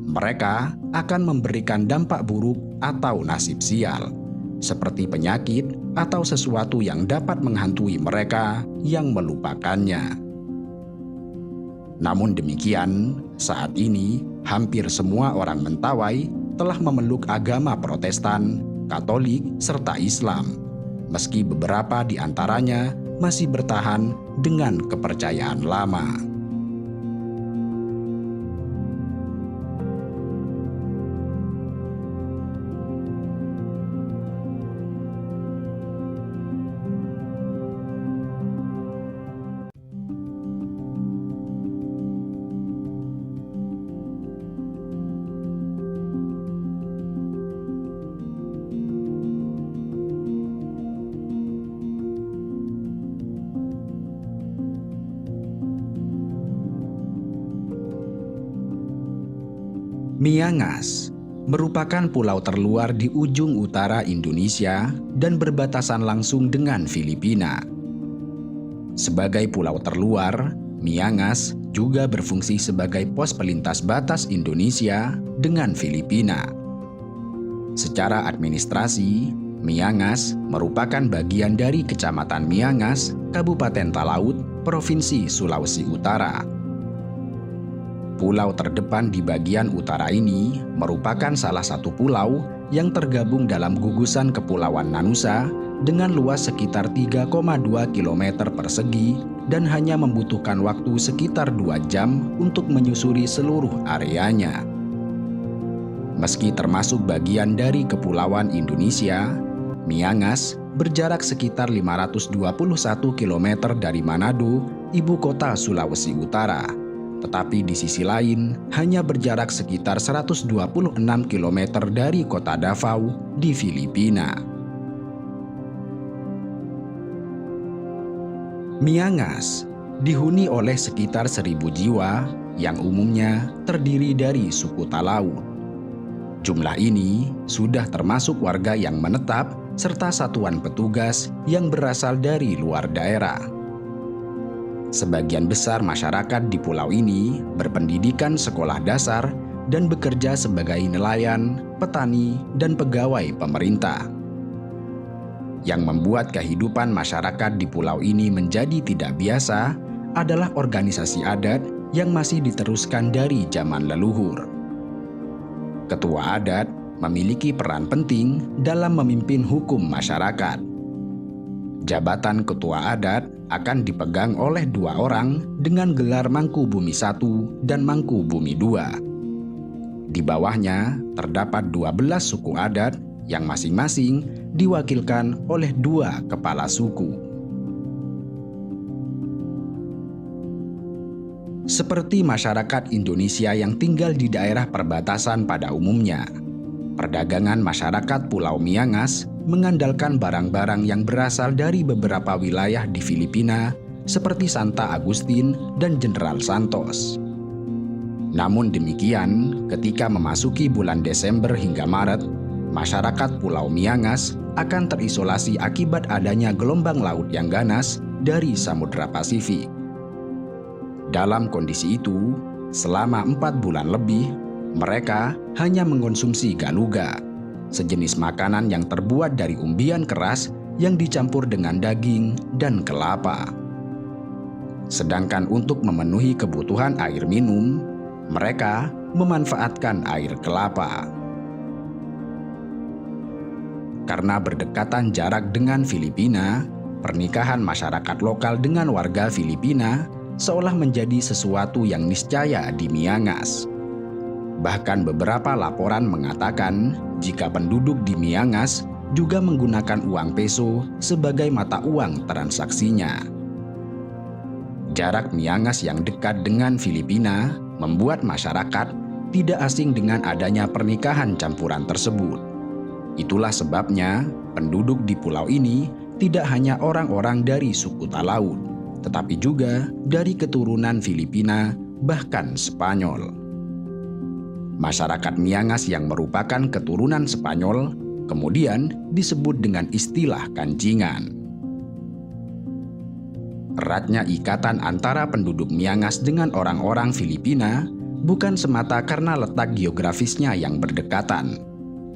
mereka akan memberikan dampak buruk atau nasib sial, seperti penyakit atau sesuatu yang dapat menghantui mereka yang melupakannya. Namun demikian, saat ini hampir semua orang Mentawai telah memeluk agama Protestan, Katolik, serta Islam, meski beberapa di antaranya masih bertahan dengan kepercayaan lama. Miangas merupakan pulau terluar di ujung utara Indonesia dan berbatasan langsung dengan Filipina. Sebagai pulau terluar, Miangas juga berfungsi sebagai pos pelintas batas Indonesia dengan Filipina. Secara administrasi, Miangas merupakan bagian dari Kecamatan Miangas, Kabupaten Talaut, Provinsi Sulawesi Utara. Pulau terdepan di bagian utara ini merupakan salah satu pulau yang tergabung dalam gugusan Kepulauan Nanusa dengan luas sekitar 3,2 km persegi dan hanya membutuhkan waktu sekitar 2 jam untuk menyusuri seluruh areanya. Meski termasuk bagian dari Kepulauan Indonesia, Miangas berjarak sekitar 521 km dari Manado, ibu kota Sulawesi Utara. Tetapi di sisi lain hanya berjarak sekitar 126 km dari kota Davao di Filipina. Miangas dihuni oleh sekitar 1.000 jiwa yang umumnya terdiri dari suku Talaut. Jumlah ini sudah termasuk warga yang menetap serta satuan petugas yang berasal dari luar daerah. Sebagian besar masyarakat di pulau ini berpendidikan sekolah dasar dan bekerja sebagai nelayan, petani, dan pegawai pemerintah. Yang membuat kehidupan masyarakat di pulau ini menjadi tidak biasa adalah organisasi adat yang masih diteruskan dari zaman leluhur. Ketua adat memiliki peran penting dalam memimpin hukum masyarakat. Jabatan ketua adat akan dipegang oleh 2 orang dengan gelar Mangku Bumi 1 dan Mangku Bumi 2. Di bawahnya terdapat 12 suku adat yang masing-masing diwakilkan oleh 2 kepala suku. Seperti masyarakat Indonesia yang tinggal di daerah perbatasan pada umumnya, perdagangan masyarakat Pulau Miangas mengandalkan barang-barang yang berasal dari beberapa wilayah di Filipina seperti Santa Agustin dan General Santos. Namun demikian, ketika memasuki bulan Desember hingga Maret, masyarakat Pulau Miangas akan terisolasi akibat adanya gelombang laut yang ganas dari Samudra Pasifik. Dalam kondisi itu, selama 4 bulan lebih, mereka hanya mengonsumsi galuga, sejenis makanan yang terbuat dari umbian keras yang dicampur dengan daging dan kelapa. Sedangkan untuk memenuhi kebutuhan air minum, mereka memanfaatkan air kelapa. Karena berdekatan jarak dengan Filipina, pernikahan masyarakat lokal dengan warga Filipina seolah menjadi sesuatu yang niscaya di Miangas. Bahkan beberapa laporan mengatakan jika penduduk di Miangas juga menggunakan uang peso sebagai mata uang transaksinya. Jarak Miangas yang dekat dengan Filipina membuat masyarakat tidak asing dengan adanya pernikahan campuran tersebut. Itulah sebabnya penduduk di pulau ini tidak hanya orang-orang dari suku Talaud, tetapi juga dari keturunan Filipina, bahkan Spanyol. Masyarakat Miangas yang merupakan keturunan Spanyol kemudian disebut dengan istilah kancingan. Eratnya ikatan antara penduduk Miangas dengan orang-orang Filipina bukan semata karena letak geografisnya yang berdekatan,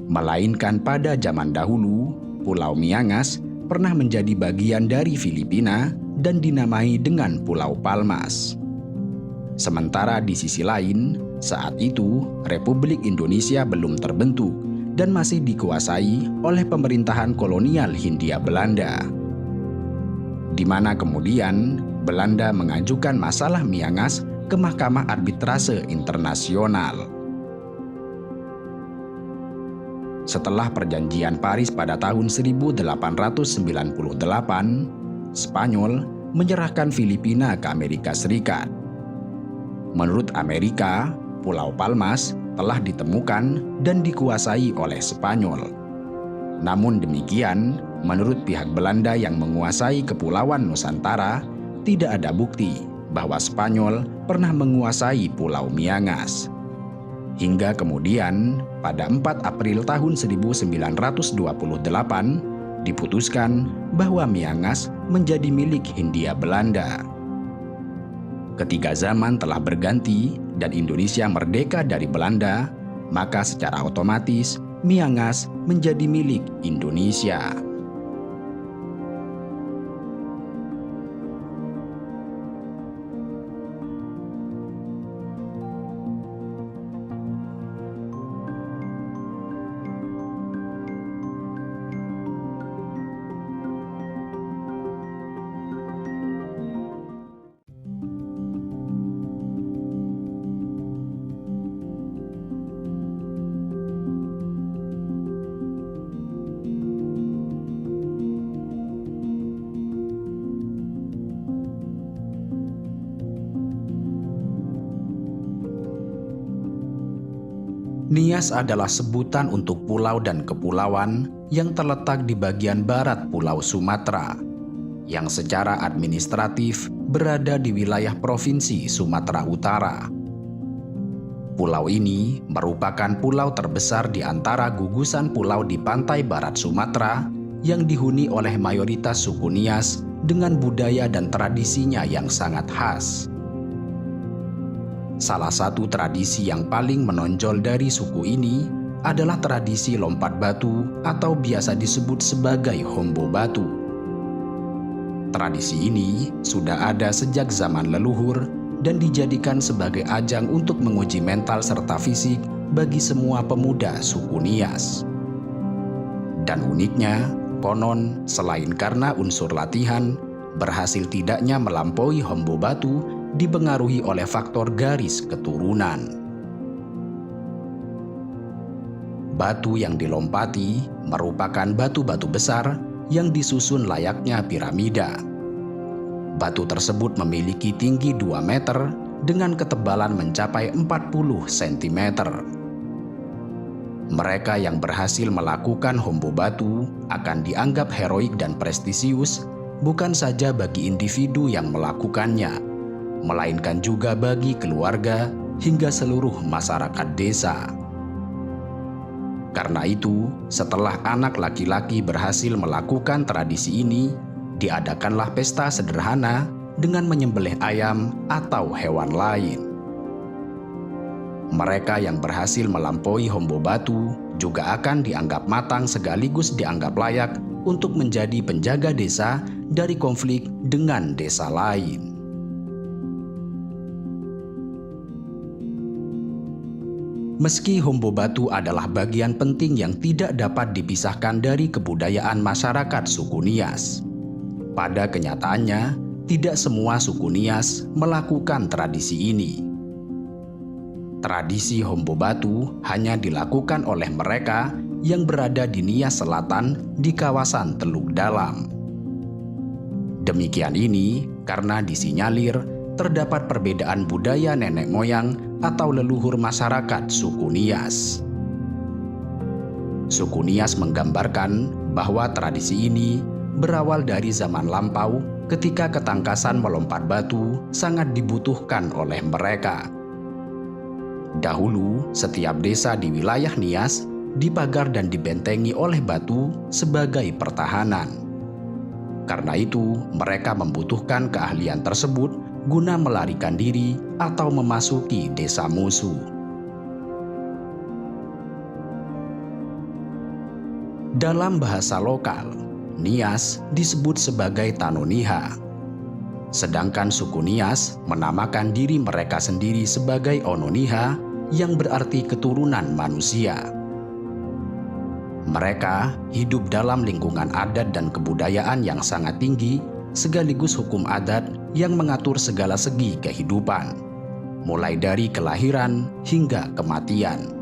melainkan pada zaman dahulu, Pulau Miangas pernah menjadi bagian dari Filipina dan dinamai dengan Pulau Palmas. Sementara di sisi lain, saat itu Republik Indonesia belum terbentuk dan masih dikuasai oleh pemerintahan kolonial Hindia Belanda, di mana kemudian Belanda mengajukan masalah Miangas ke Mahkamah Arbitrase Internasional. Setelah Perjanjian Paris pada tahun 1898, Spanyol menyerahkan Filipina ke Amerika Serikat. Menurut Amerika, Pulau Palmas telah ditemukan dan dikuasai oleh Spanyol. Namun demikian, menurut pihak Belanda yang menguasai Kepulauan Nusantara, tidak ada bukti bahwa Spanyol pernah menguasai Pulau Miangas. Hingga kemudian, pada 4 April tahun 1928, diputuskan bahwa Miangas menjadi milik Hindia Belanda. Ketika zaman telah berganti dan Indonesia merdeka dari Belanda, maka secara otomatis Miangas menjadi milik Indonesia. Nias adalah sebutan untuk pulau dan kepulauan yang terletak di bagian barat Pulau Sumatera, yang secara administratif berada di wilayah Provinsi Sumatera Utara. Pulau ini merupakan pulau terbesar di antara gugusan pulau di pantai barat Sumatera yang dihuni oleh mayoritas suku Nias dengan budaya dan tradisinya yang sangat khas. Salah satu tradisi yang paling menonjol dari suku ini adalah tradisi lompat batu atau biasa disebut sebagai hombo batu. Tradisi ini sudah ada sejak zaman leluhur dan dijadikan sebagai ajang untuk menguji mental serta fisik bagi semua pemuda suku Nias. Dan uniknya, konon selain karena unsur latihan, berhasil tidaknya melampaui hombo batu dipengaruhi oleh faktor garis keturunan. Batu yang dilompati merupakan batu-batu besar yang disusun layaknya piramida. Batu tersebut memiliki tinggi 2 meter dengan ketebalan mencapai 40 cm. Mereka yang berhasil melakukan hombo batu akan dianggap heroik dan prestisius bukan saja bagi individu yang melakukannya, melainkan juga bagi keluarga hingga seluruh masyarakat desa. Karena itu, setelah anak laki-laki berhasil melakukan tradisi ini, diadakanlah pesta sederhana dengan menyembelih ayam atau hewan lain. Mereka yang berhasil melampaui hombo batu juga akan dianggap matang sekaligus dianggap layak untuk menjadi penjaga desa dari konflik dengan desa lain. Meski Hombo Batu adalah bagian penting yang tidak dapat dipisahkan dari kebudayaan masyarakat suku Nias, pada kenyataannya tidak semua suku Nias melakukan tradisi ini. Tradisi Hombo Batu hanya dilakukan oleh mereka yang berada di Nias Selatan di kawasan Teluk Dalam. Demikian ini karena disinyalir terdapat perbedaan budaya nenek moyang atau leluhur masyarakat suku Nias. Suku Nias menggambarkan bahwa tradisi ini berawal dari zaman lampau ketika ketangkasan melompat batu sangat dibutuhkan oleh mereka. Dahulu, setiap desa di wilayah Nias dipagar dan dibentengi oleh batu sebagai pertahanan. Karena itu, mereka membutuhkan keahlian tersebut guna melarikan diri atau memasuki desa musuh. Dalam bahasa lokal, Nias disebut sebagai Tanoniha. Sedangkan suku Nias menamakan diri mereka sendiri sebagai Ononiha yang berarti keturunan manusia. Mereka hidup dalam lingkungan adat dan kebudayaan yang sangat tinggi sekaligus hukum adat yang mengatur segala segi kehidupan, mulai dari kelahiran hingga kematian.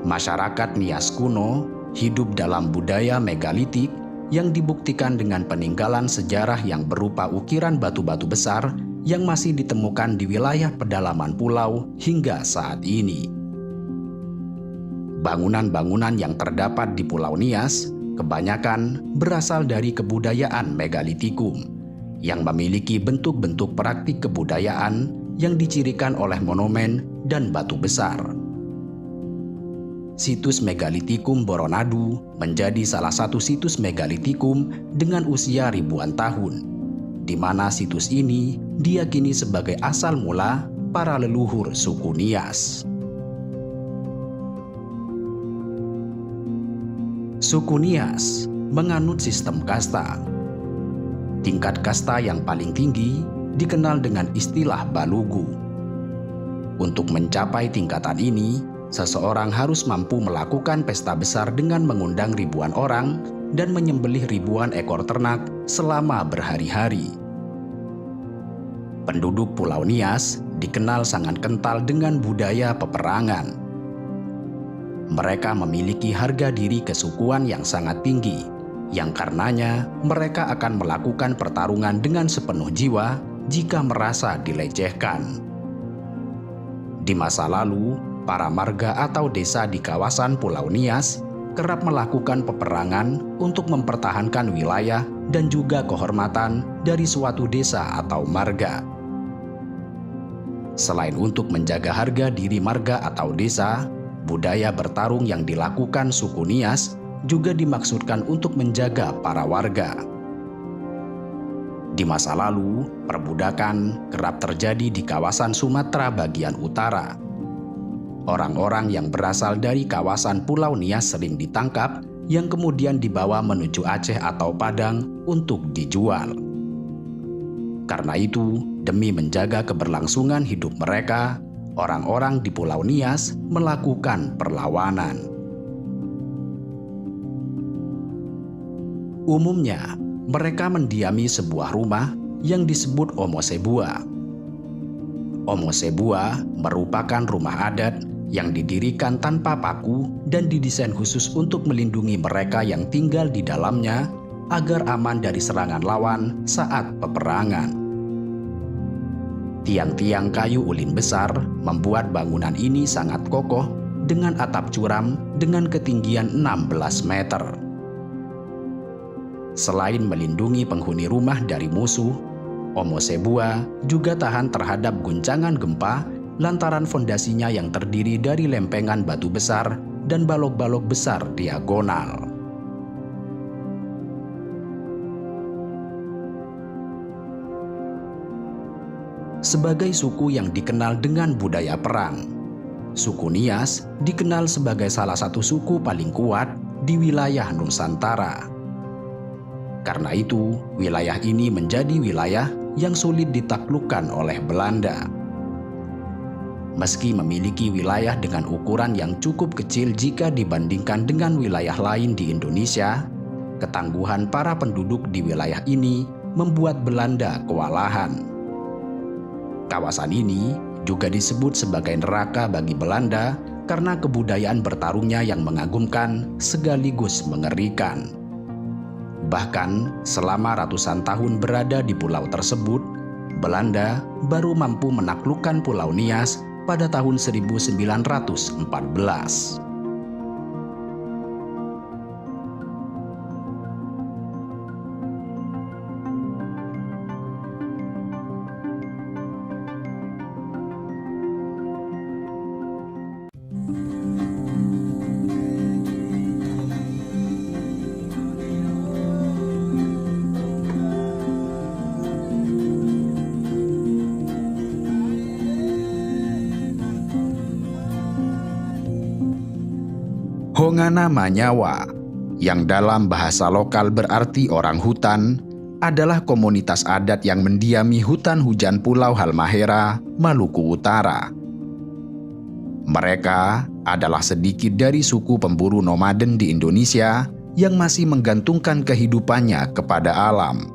Masyarakat Nias kuno hidup dalam budaya megalitik yang dibuktikan dengan peninggalan sejarah yang berupa ukiran batu-batu besar yang masih ditemukan di wilayah pedalaman pulau hingga saat ini. Bangunan-bangunan yang terdapat di Pulau Nias kebanyakan berasal dari kebudayaan megalitikum yang memiliki bentuk-bentuk praktik kebudayaan yang dicirikan oleh monumen dan batu besar. Situs megalitikum Boronadu menjadi salah satu situs megalitikum dengan usia ribuan tahun, di mana situs ini diyakini sebagai asal mula para leluhur suku Nias. Suku Nias menganut sistem kasta. Tingkat kasta yang paling tinggi dikenal dengan istilah Balugu. Untuk mencapai tingkatan ini, seseorang harus mampu melakukan pesta besar dengan mengundang ribuan orang dan menyembelih ribuan ekor ternak selama berhari-hari. Penduduk Pulau Nias dikenal sangat kental dengan budaya peperangan. Mereka memiliki harga diri kesukuan yang sangat tinggi, yang karenanya mereka akan melakukan pertarungan dengan sepenuh jiwa jika merasa dilecehkan. Di masa lalu, para marga atau desa di kawasan Pulau Nias kerap melakukan peperangan untuk mempertahankan wilayah dan juga kehormatan dari suatu desa atau marga. Selain untuk menjaga harga diri marga atau desa, budaya bertarung yang dilakukan suku Nias juga dimaksudkan untuk menjaga para warga. Di masa lalu, perbudakan kerap terjadi di kawasan Sumatera bagian utara. Orang-orang yang berasal dari kawasan Pulau Nias sering ditangkap yang kemudian dibawa menuju Aceh atau Padang untuk dijual. Karena itu, demi menjaga keberlangsungan hidup mereka, orang-orang di Pulau Nias melakukan perlawanan. Umumnya, mereka mendiami sebuah rumah yang disebut Omosebua. Omosebua merupakan rumah adat yang didirikan tanpa paku dan didesain khusus untuk melindungi mereka yang tinggal di dalamnya agar aman dari serangan lawan saat peperangan. Tiang-tiang kayu ulin besar membuat bangunan ini sangat kokoh dengan atap curam dengan ketinggian 16 meter. Selain melindungi penghuni rumah dari musuh, Omosebua juga tahan terhadap guncangan gempa lantaran fondasinya yang terdiri dari lempengan batu besar dan balok-balok besar diagonal. Sebagai suku yang dikenal dengan budaya perang, suku Nias dikenal sebagai salah satu suku paling kuat di wilayah Nusantara. Karena itu, wilayah ini menjadi wilayah yang sulit ditaklukkan oleh Belanda. Meski memiliki wilayah dengan ukuran yang cukup kecil jika dibandingkan dengan wilayah lain di Indonesia, ketangguhan para penduduk di wilayah ini membuat Belanda kewalahan. Kawasan ini juga disebut sebagai neraka bagi Belanda karena kebudayaan bertarungnya yang mengagumkan sekaligus mengerikan. Bahkan selama ratusan tahun berada di pulau tersebut, Belanda baru mampu menaklukkan Pulau Nias pada tahun 1914. Hongana Manyawa, yang dalam bahasa lokal berarti orang hutan, adalah komunitas adat yang mendiami hutan hujan Pulau Halmahera, Maluku Utara. Mereka adalah sedikit dari suku pemburu nomaden di Indonesia yang masih menggantungkan kehidupannya kepada alam.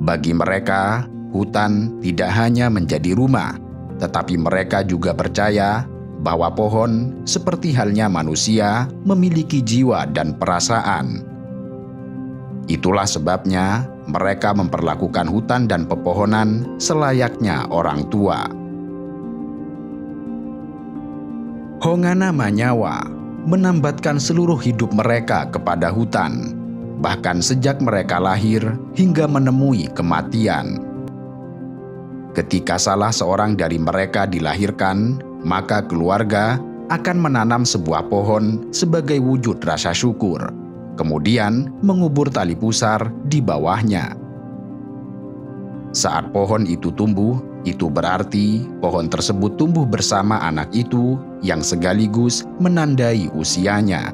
Bagi mereka, hutan tidak hanya menjadi rumah, tetapi mereka juga percaya bahwa pohon, seperti halnya manusia, memiliki jiwa dan perasaan. Itulah sebabnya mereka memperlakukan hutan dan pepohonan selayaknya orang tua. Hongana Manyawa menambatkan seluruh hidup mereka kepada hutan, bahkan sejak mereka lahir hingga menemui kematian. Ketika salah seorang dari mereka dilahirkan, maka keluarga akan menanam sebuah pohon sebagai wujud rasa syukur, kemudian mengubur tali pusar di bawahnya. Saat pohon itu tumbuh, itu berarti pohon tersebut tumbuh bersama anak itu yang sekaligus menandai usianya.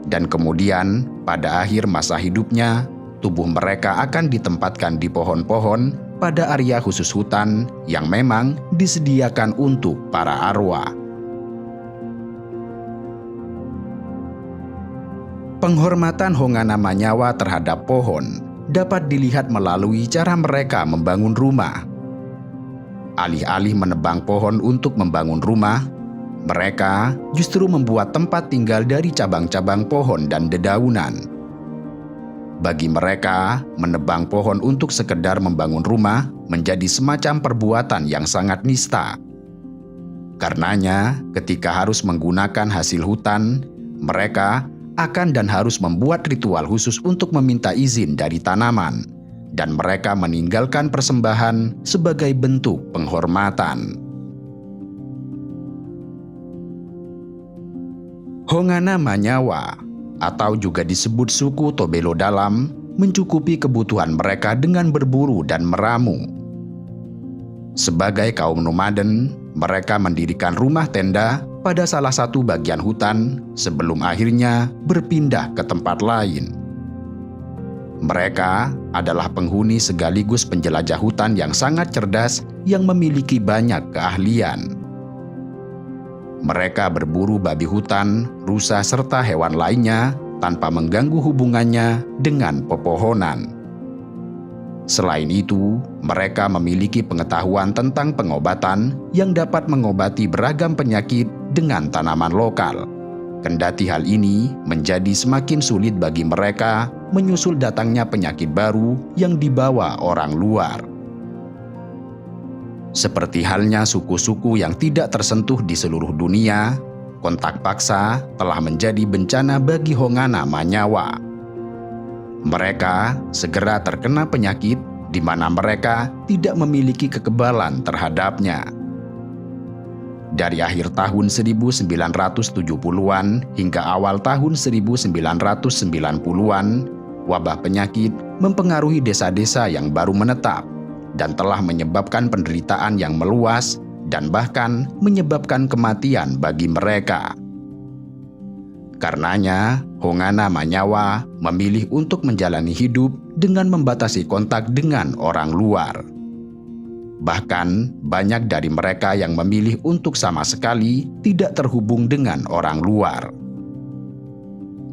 Dan kemudian pada akhir masa hidupnya, tubuh mereka akan ditempatkan di pohon-pohon pada area khusus hutan yang memang disediakan untuk para arwah. Penghormatan Hongana Manyawa terhadap pohon dapat dilihat melalui cara mereka membangun rumah. Alih-alih menebang pohon untuk membangun rumah, mereka justru membuat tempat tinggal dari cabang-cabang pohon dan dedaunan. Bagi mereka, menebang pohon untuk sekedar membangun rumah menjadi semacam perbuatan yang sangat nista. Karenanya, ketika harus menggunakan hasil hutan, mereka akan dan harus membuat ritual khusus untuk meminta izin dari tanaman, dan mereka meninggalkan persembahan sebagai bentuk penghormatan. Hongana Manyawa, atau juga disebut suku Tobelo Dalam, mencukupi kebutuhan mereka dengan berburu dan meramu. Sebagai kaum nomaden, mereka mendirikan rumah tenda pada salah satu bagian hutan sebelum akhirnya berpindah ke tempat lain. Mereka adalah penghuni sekaligus penjelajah hutan yang sangat cerdas yang memiliki banyak keahlian. Mereka berburu babi hutan, rusa, serta hewan lainnya tanpa mengganggu hubungannya dengan pepohonan. Selain itu, mereka memiliki pengetahuan tentang pengobatan yang dapat mengobati beragam penyakit dengan tanaman lokal. Kendati hal ini menjadi semakin sulit bagi mereka menyusul datangnya penyakit baru yang dibawa orang luar. Seperti halnya suku-suku yang tidak tersentuh di seluruh dunia, kontak paksa telah menjadi bencana bagi Hongana Manyawa. Mereka segera terkena penyakit di mana mereka tidak memiliki kekebalan terhadapnya. Dari akhir tahun 1970-an hingga awal tahun 1990-an, wabah penyakit mempengaruhi desa-desa yang baru menetap dan telah menyebabkan penderitaan yang meluas dan bahkan menyebabkan kematian bagi mereka. Karenanya, Hongana Manyawa memilih untuk menjalani hidup dengan membatasi kontak dengan orang luar. Bahkan, banyak dari mereka yang memilih untuk sama sekali tidak terhubung dengan orang luar.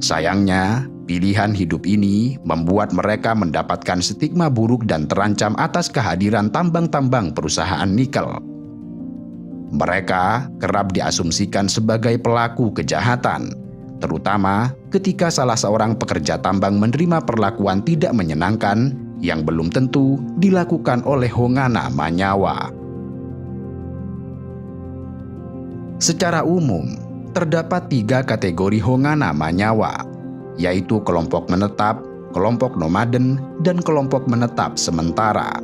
Sayangnya, pilihan hidup ini membuat mereka mendapatkan stigma buruk dan terancam atas kehadiran tambang-tambang perusahaan nikel. Mereka kerap diasumsikan sebagai pelaku kejahatan, terutama ketika salah seorang pekerja tambang menerima perlakuan tidak menyenangkan yang belum tentu dilakukan oleh Hongana Manyawa. Secara umum, terdapat 3 kategori Hongana Manyawa, yaitu kelompok menetap, kelompok nomaden, dan kelompok menetap sementara.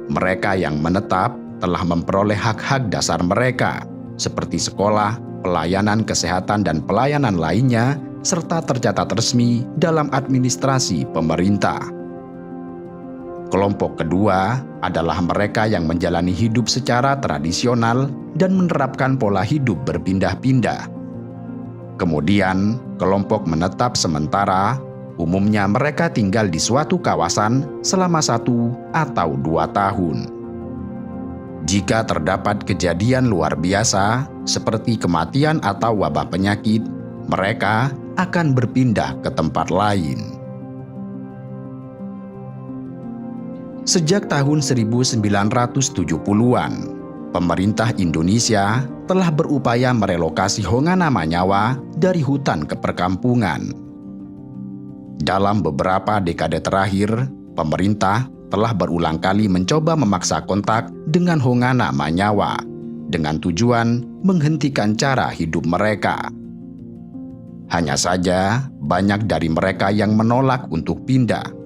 Mereka yang menetap telah memperoleh hak-hak dasar mereka, seperti sekolah, pelayanan kesehatan dan pelayanan lainnya, serta tercatat resmi dalam administrasi pemerintah. Kelompok kedua adalah mereka yang menjalani hidup secara tradisional dan menerapkan pola hidup berpindah-pindah. Kemudian, kelompok menetap sementara, umumnya mereka tinggal di suatu kawasan selama 1 atau 2 tahun. Jika terdapat kejadian luar biasa, seperti kematian atau wabah penyakit, mereka akan berpindah ke tempat lain. Sejak tahun 1970-an, pemerintah Indonesia telah berupaya merelokasi Hongana Manyawa dari hutan ke perkampungan. Dalam beberapa dekade terakhir, pemerintah telah berulang kali mencoba memaksa kontak dengan Hongana Manyawa dengan tujuan menghentikan cara hidup mereka. Hanya saja, banyak dari mereka yang menolak untuk pindah.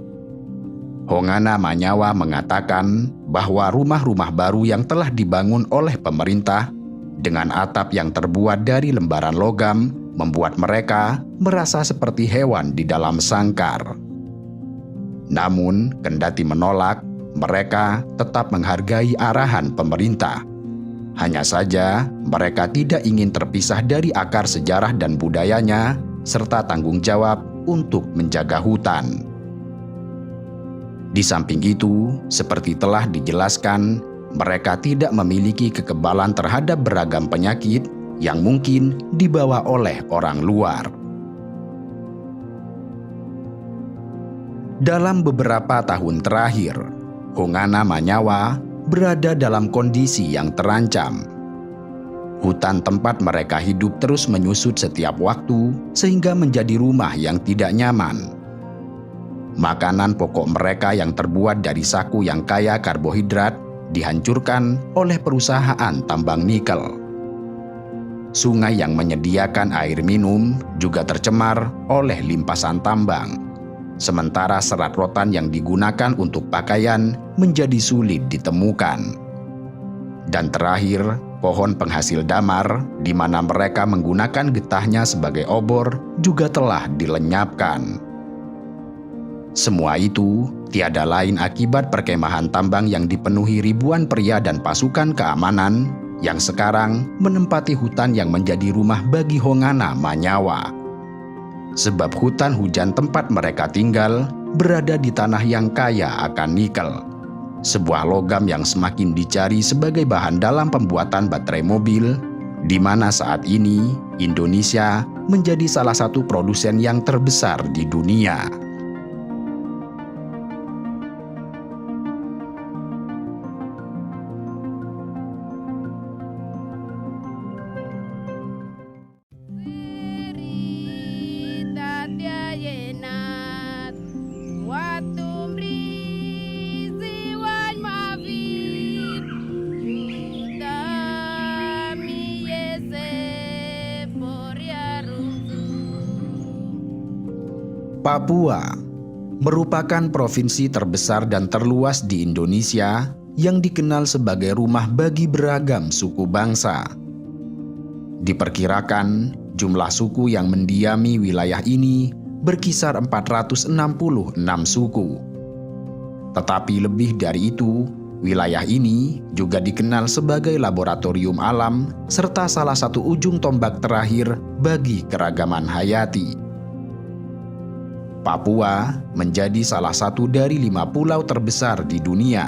Hongana Manyawa mengatakan bahwa rumah-rumah baru yang telah dibangun oleh pemerintah dengan atap yang terbuat dari lembaran logam membuat mereka merasa seperti hewan di dalam sangkar. Namun, kendati menolak, mereka tetap menghargai arahan pemerintah. Hanya saja, mereka tidak ingin terpisah dari akar sejarah dan budayanya, serta tanggung jawab untuk menjaga hutan. Di samping itu, seperti telah dijelaskan, mereka tidak memiliki kekebalan terhadap beragam penyakit yang mungkin dibawa oleh orang luar. Dalam beberapa tahun terakhir, Hongana Manyawa berada dalam kondisi yang terancam. Hutan tempat mereka hidup terus menyusut setiap waktu sehingga menjadi rumah yang tidak nyaman. Makanan pokok mereka yang terbuat dari saku yang kaya karbohidrat dihancurkan oleh perusahaan tambang nikel. Sungai yang menyediakan air minum juga tercemar oleh limpasan tambang. Sementara serat rotan yang digunakan untuk pakaian menjadi sulit ditemukan. Dan terakhir, pohon penghasil damar, di mana mereka menggunakan getahnya sebagai obor, juga telah dilenyapkan. Semua itu tiada lain akibat perkemahan tambang yang dipenuhi ribuan pria dan pasukan keamanan yang sekarang menempati hutan yang menjadi rumah bagi Hongana Manyawa. Sebab hutan hujan tempat mereka tinggal berada di tanah yang kaya akan nikel, sebuah logam yang semakin dicari sebagai bahan dalam pembuatan baterai mobil, di mana saat ini Indonesia menjadi salah satu produsen yang terbesar di dunia. Papua merupakan provinsi terbesar dan terluas di Indonesia yang dikenal sebagai rumah bagi beragam suku bangsa. Diperkirakan jumlah suku yang mendiami wilayah ini berkisar 466 suku. Tetapi lebih dari itu, Wilayah ini juga dikenal sebagai laboratorium alam serta salah satu ujung tombak terakhir bagi keragaman hayati. Papua menjadi salah satu dari 5 pulau terbesar di dunia.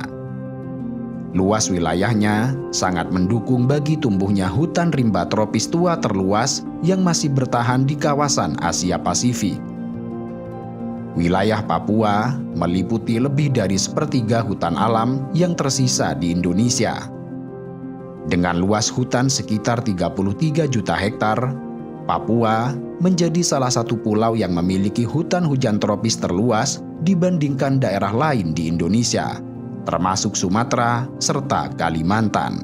Luas wilayahnya sangat mendukung bagi tumbuhnya hutan rimba tropis tua terluas yang masih bertahan di kawasan Asia Pasifik. Wilayah Papua meliputi lebih dari sepertiga hutan alam yang tersisa di Indonesia. Dengan luas hutan sekitar 33 juta hektar, Papua menjadi salah satu pulau yang memiliki hutan hujan tropis terluas dibandingkan daerah lain di Indonesia, termasuk Sumatera serta Kalimantan.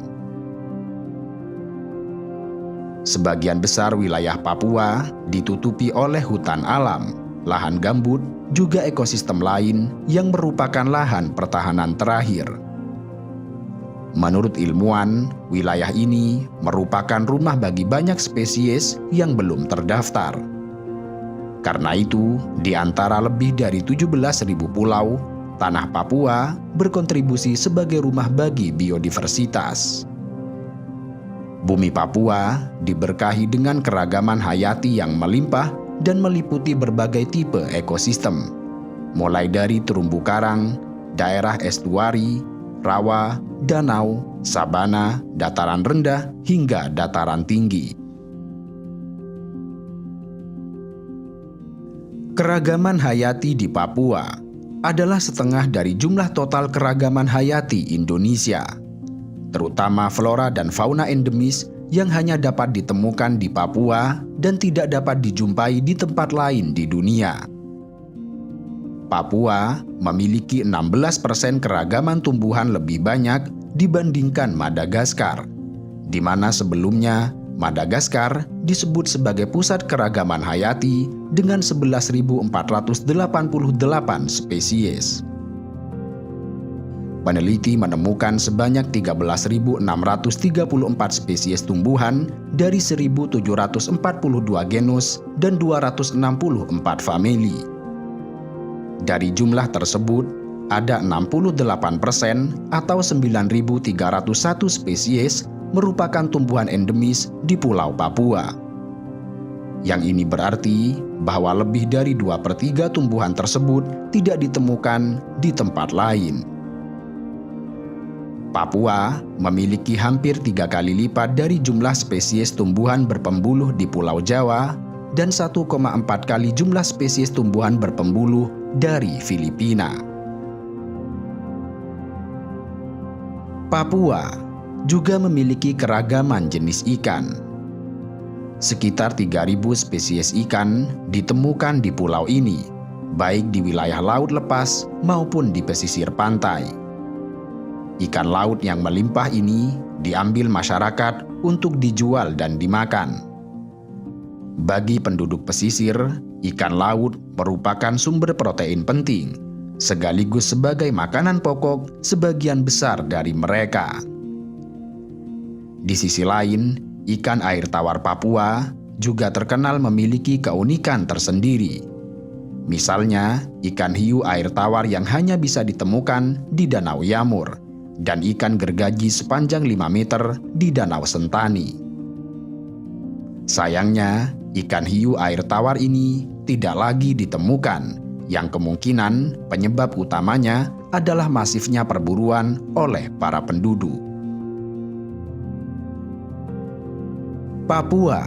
Sebagian besar wilayah Papua ditutupi oleh hutan alam, lahan gambut, juga ekosistem lain yang merupakan lahan pertahanan terakhir. Menurut ilmuwan, wilayah ini merupakan rumah bagi banyak spesies yang belum terdaftar. Karena itu, di antara lebih dari 17.000 pulau, tanah Papua berkontribusi sebagai rumah bagi biodiversitas. Bumi Papua diberkahi dengan keragaman hayati yang melimpah dan meliputi berbagai tipe ekosistem, mulai dari terumbu karang, daerah estuari, rawa, danau, sabana, dataran rendah, hingga dataran tinggi. Keragaman hayati di Papua adalah setengah dari jumlah total keragaman hayati Indonesia, terutama flora dan fauna endemis yang hanya dapat ditemukan di Papua dan tidak dapat dijumpai di tempat lain di dunia. Papua memiliki 16% keragaman tumbuhan lebih banyak dibandingkan Madagaskar, di mana sebelumnya Madagaskar disebut sebagai pusat keragaman hayati dengan 11.488 spesies. Peneliti menemukan sebanyak 13.634 spesies tumbuhan dari 1.742 genus dan 264 famili. Dari jumlah tersebut, ada 68% atau 9.301 spesies merupakan tumbuhan endemis di Pulau Papua. Yang ini berarti bahwa lebih dari 2/3 tumbuhan tersebut tidak ditemukan di tempat lain. Papua memiliki hampir 3 kali lipat dari jumlah spesies tumbuhan berpembuluh di Pulau Jawa dan 1,4 kali jumlah spesies tumbuhan berpembuluh dari Filipina. Papua juga memiliki keragaman jenis ikan. Sekitar 3.000 spesies ikan ditemukan di pulau ini, baik di wilayah laut lepas maupun di pesisir pantai. Ikan laut yang melimpah ini diambil masyarakat untuk dijual dan dimakan. Bagi penduduk pesisir, ikan laut merupakan sumber protein penting, sekaligus sebagai makanan pokok sebagian besar dari mereka. Di sisi lain, ikan air tawar Papua juga terkenal memiliki keunikan tersendiri. Misalnya, ikan hiu air tawar yang hanya bisa ditemukan di Danau Yamur, dan ikan gergaji sepanjang 5 meter di Danau Sentani. Sayangnya, ikan hiu air tawar ini tidak lagi ditemukan, yang kemungkinan penyebab utamanya adalah masifnya perburuan oleh para penduduk. Papua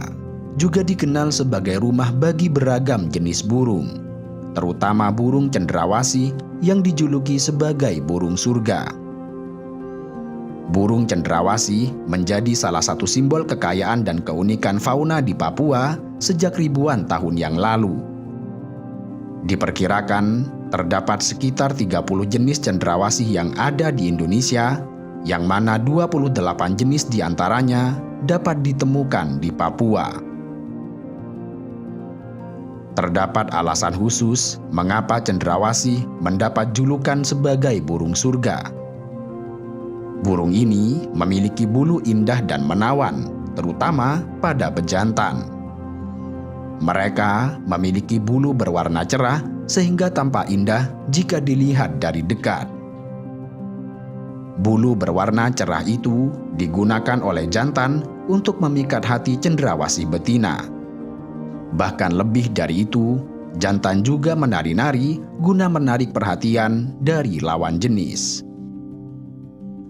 juga dikenal sebagai rumah bagi beragam jenis burung, terutama burung cendrawasih yang dijuluki sebagai burung surga. Burung cendrawasih menjadi salah satu simbol kekayaan dan keunikan fauna di Papua sejak ribuan tahun yang lalu. Diperkirakan terdapat sekitar 30 jenis cendrawasih yang ada di Indonesia, yang mana 28 jenis diantaranya dapat ditemukan di Papua. Terdapat alasan khusus mengapa cendrawasih mendapat julukan sebagai burung surga. Burung ini memiliki bulu indah dan menawan, terutama pada bejantan. Mereka memiliki bulu berwarna cerah sehingga tampak indah jika dilihat dari dekat. Bulu berwarna cerah itu digunakan oleh jantan untuk memikat hati cendrawasih betina. Bahkan lebih dari itu, jantan juga menari-nari guna menarik perhatian dari lawan jenis.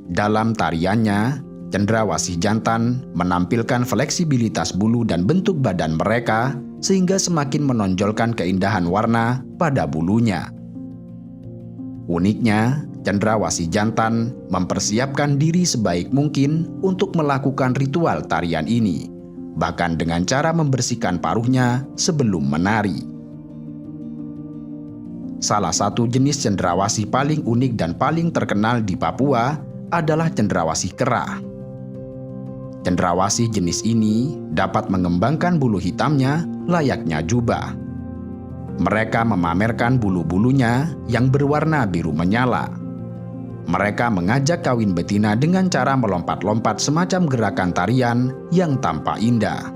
Dalam tariannya, cendrawasih jantan menampilkan fleksibilitas bulu dan bentuk badan mereka sehingga semakin menonjolkan keindahan warna pada bulunya. Uniknya, cendrawasih jantan mempersiapkan diri sebaik mungkin untuk melakukan ritual tarian ini, bahkan dengan cara membersihkan paruhnya sebelum menari. Salah satu jenis cendrawasih paling unik dan paling terkenal di Papua adalah cendrawasih kera. Cendrawasih jenis ini dapat mengembangkan bulu hitamnya layaknya jubah. Mereka memamerkan bulu-bulunya yang berwarna biru menyala. Mereka mengajak kawin betina dengan cara melompat-lompat semacam gerakan tarian yang tampak indah.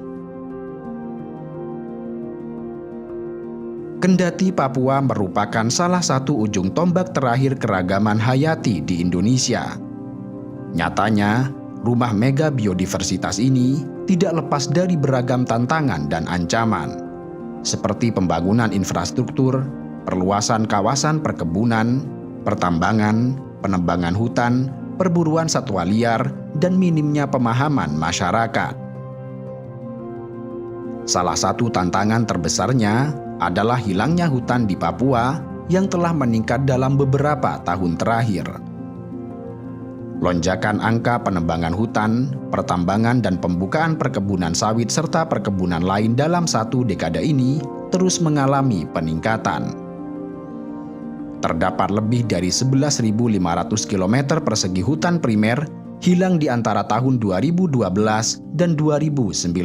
Kendati Papua merupakan salah satu ujung tombak terakhir keragaman hayati di Indonesia, nyatanya rumah mega biodiversitas ini tidak lepas dari beragam tantangan dan ancaman, seperti pembangunan infrastruktur, perluasan kawasan perkebunan, pertambangan, penebangan hutan, perburuan satwa liar, dan minimnya pemahaman masyarakat. Salah satu tantangan terbesarnya adalah hilangnya hutan di Papua yang telah meningkat dalam beberapa tahun terakhir. Lonjakan angka penebangan hutan, pertambangan dan pembukaan perkebunan sawit serta perkebunan lain dalam satu dekade ini terus mengalami peningkatan. Terdapat lebih dari 11.500 km persegi hutan primer hilang di antara tahun 2012 dan 2019.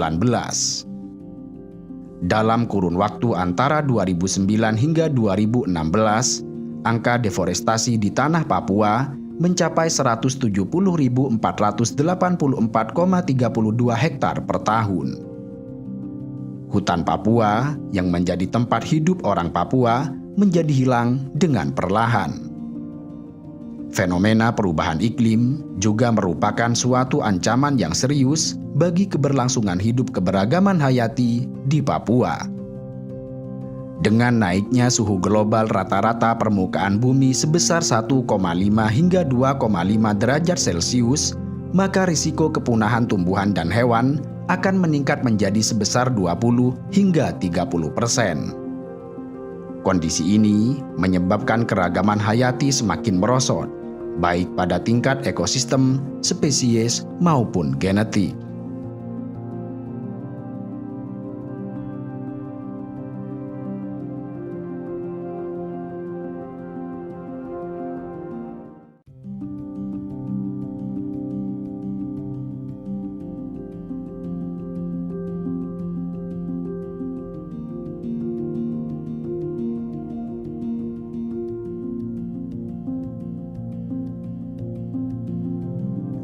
Dalam kurun waktu antara 2009 hingga 2016, angka deforestasi di tanah Papua mencapai 170.484,32 hektar per tahun. Hutan Papua yang menjadi tempat hidup orang Papua menjadi hilang dengan perlahan. Fenomena perubahan iklim juga merupakan suatu ancaman yang serius bagi keberlangsungan hidup keberagaman hayati di Papua. Dengan naiknya suhu global rata-rata permukaan bumi sebesar 1,5 hingga 2,5 derajat Celcius, maka risiko kepunahan tumbuhan dan hewan akan meningkat menjadi sebesar 20 hingga 30%. Kondisi ini menyebabkan keragaman hayati semakin merosot, baik pada tingkat ekosistem, spesies, maupun genetik.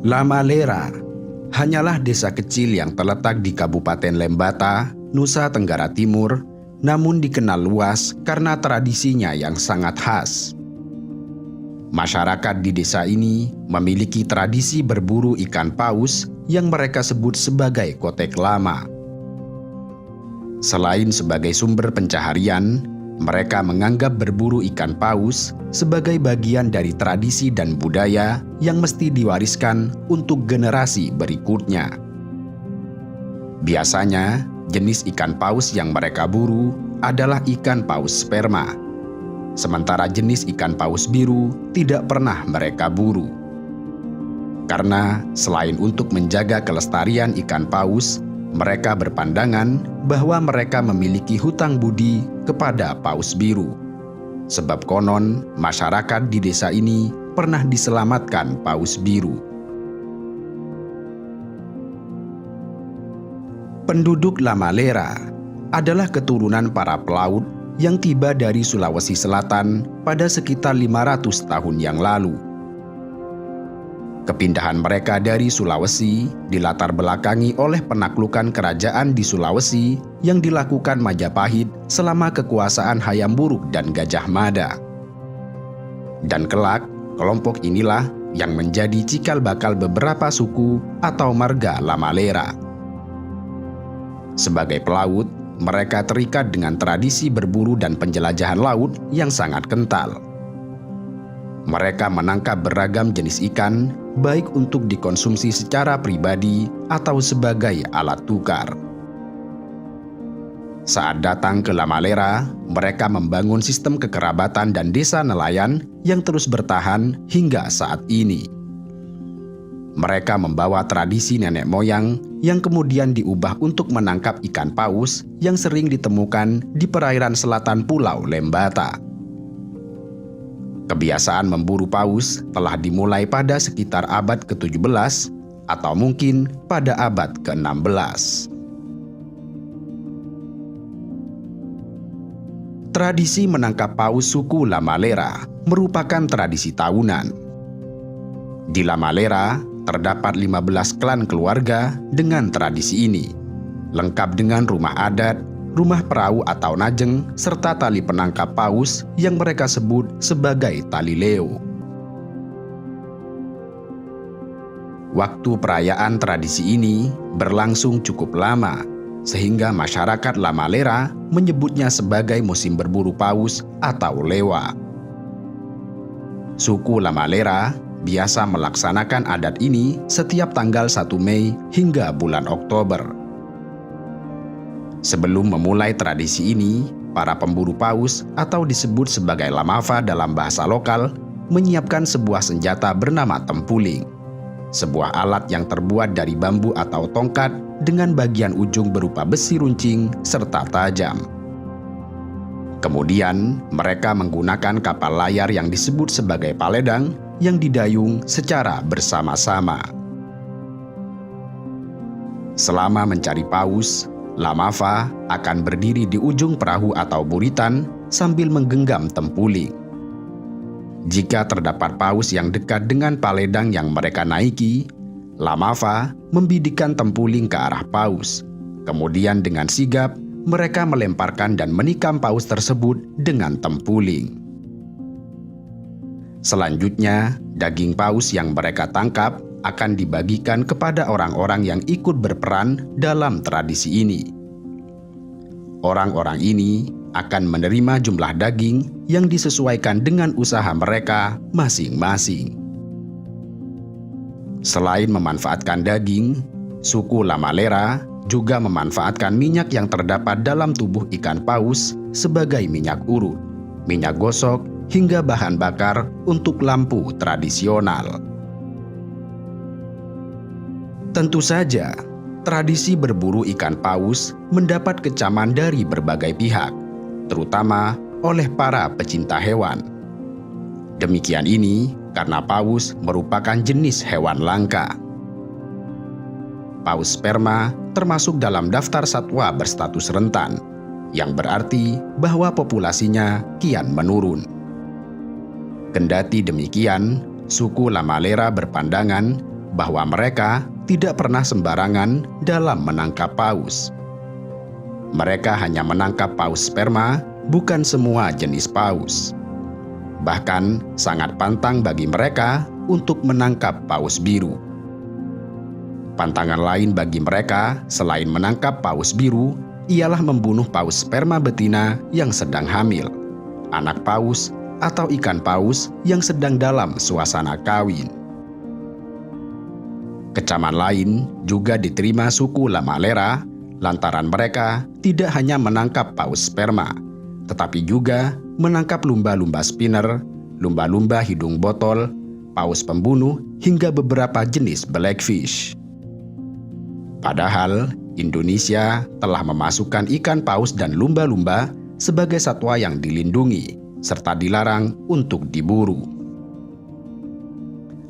Lamalera hanyalah desa kecil yang terletak di Kabupaten Lembata, Nusa Tenggara Timur, namun dikenal luas karena tradisinya yang sangat khas. Masyarakat di desa ini memiliki tradisi berburu ikan paus yang mereka sebut sebagai kotek lama. Selain sebagai sumber pencaharian, mereka menganggap berburu ikan paus sebagai bagian dari tradisi dan budaya yang mesti diwariskan untuk generasi berikutnya. Biasanya, jenis ikan paus yang mereka buru adalah ikan paus sperma, sementara jenis ikan paus biru tidak pernah mereka buru. Karena selain untuk menjaga kelestarian ikan paus, mereka berpandangan bahwa mereka memiliki hutang budi kepada paus biru. Sebab konon masyarakat di desa ini pernah diselamatkan paus biru. Penduduk Lamalera adalah keturunan para pelaut yang tiba dari Sulawesi Selatan pada sekitar 500 tahun yang lalu. Kepindahan mereka dari Sulawesi dilatar belakangi oleh penaklukan kerajaan di Sulawesi yang dilakukan Majapahit selama kekuasaan Hayam Buruk dan Gajah Mada. Dan kelak, kelompok inilah yang menjadi cikal bakal beberapa suku atau marga Lamalera. Sebagai pelaut, mereka terikat dengan tradisi berburu dan penjelajahan laut yang sangat kental. Mereka menangkap beragam jenis ikan, baik untuk dikonsumsi secara pribadi atau sebagai alat tukar. Saat datang ke Lamalera, mereka membangun sistem kekerabatan dan desa nelayan yang terus bertahan hingga saat ini. Mereka membawa tradisi nenek moyang yang kemudian diubah untuk menangkap ikan paus yang sering ditemukan di perairan selatan Pulau Lembata. Kebiasaan memburu paus telah dimulai pada sekitar abad ke-17 atau mungkin pada abad ke-16. Tradisi menangkap paus suku Lamalera merupakan tradisi tahunan. Di Lamalera, terdapat 15 klan keluarga dengan tradisi ini, lengkap dengan rumah adat, rumah perahu atau najeng, serta tali penangkap paus yang mereka sebut sebagai tali leo. Waktu perayaan tradisi ini berlangsung cukup lama, sehingga masyarakat Lamalera menyebutnya sebagai musim berburu paus atau lewa. Suku Lamalera biasa melaksanakan adat ini setiap tanggal 1 Mei hingga bulan Oktober. Sebelum memulai tradisi ini, para pemburu paus atau disebut sebagai Lamafa dalam bahasa lokal menyiapkan sebuah senjata bernama tempuling. Sebuah alat yang terbuat dari bambu atau tongkat dengan bagian ujung berupa besi runcing serta tajam. Kemudian, mereka menggunakan kapal layar yang disebut sebagai paledang yang didayung secara bersama-sama. Selama mencari paus, Lamafa akan berdiri di ujung perahu atau buritan sambil menggenggam tempuling. Jika terdapat paus yang dekat dengan paledang yang mereka naiki, Lamafa membidikkan tempuling ke arah paus. Kemudian dengan sigap, mereka melemparkan dan menikam paus tersebut dengan tempuling. Selanjutnya, daging paus yang mereka tangkap akan dibagikan kepada orang-orang yang ikut berperan dalam tradisi ini. Orang-orang ini akan menerima jumlah daging yang disesuaikan dengan usaha mereka masing-masing. Selain memanfaatkan daging, suku Lamalera juga memanfaatkan minyak yang terdapat dalam tubuh ikan paus sebagai minyak urut, minyak gosok, hingga bahan bakar untuk lampu tradisional. Tentu saja, tradisi berburu ikan paus mendapat kecaman dari berbagai pihak, terutama oleh para pecinta hewan. Demikian ini karena paus merupakan jenis hewan langka. Paus sperma termasuk dalam daftar satwa berstatus rentan, yang berarti bahwa populasinya kian menurun. Kendati demikian, suku Lamalera berpandangan bahwa mereka tidak pernah sembarangan dalam menangkap paus. Mereka hanya menangkap paus sperma, bukan semua jenis paus. Bahkan sangat pantang bagi mereka untuk menangkap paus biru. Pantangan lain bagi mereka selain menangkap paus biru ialah membunuh paus sperma betina yang sedang hamil, anak paus, atau ikan paus yang sedang dalam suasana kawin. Kecaman lain juga diterima suku Lamalera lantaran mereka tidak hanya menangkap paus sperma, tetapi juga menangkap lumba-lumba spinner, lumba-lumba hidung botol, paus pembunuh, hingga beberapa jenis blackfish. Padahal, Indonesia telah memasukkan ikan paus dan lumba-lumba sebagai satwa yang dilindungi, serta dilarang untuk diburu.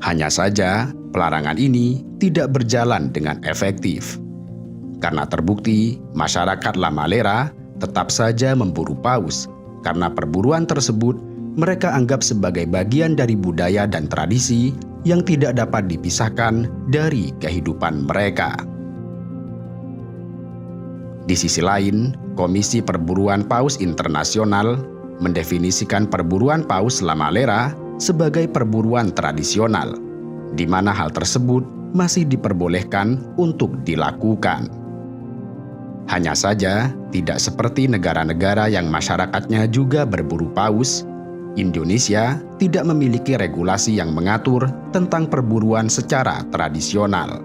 Hanya saja, pelarangan ini tidak berjalan dengan efektif. Karena terbukti, masyarakat Lamalera tetap saja memburu paus, karena perburuan tersebut mereka anggap sebagai bagian dari budaya dan tradisi yang tidak dapat dipisahkan dari kehidupan mereka. Di sisi lain, Komisi Perburuan Paus Internasional mendefinisikan perburuan paus Lamalera sebagai perburuan tradisional di mana hal tersebut masih diperbolehkan untuk dilakukan. Hanya saja, tidak seperti negara-negara yang masyarakatnya juga berburu paus, Indonesia tidak memiliki regulasi yang mengatur tentang perburuan secara tradisional.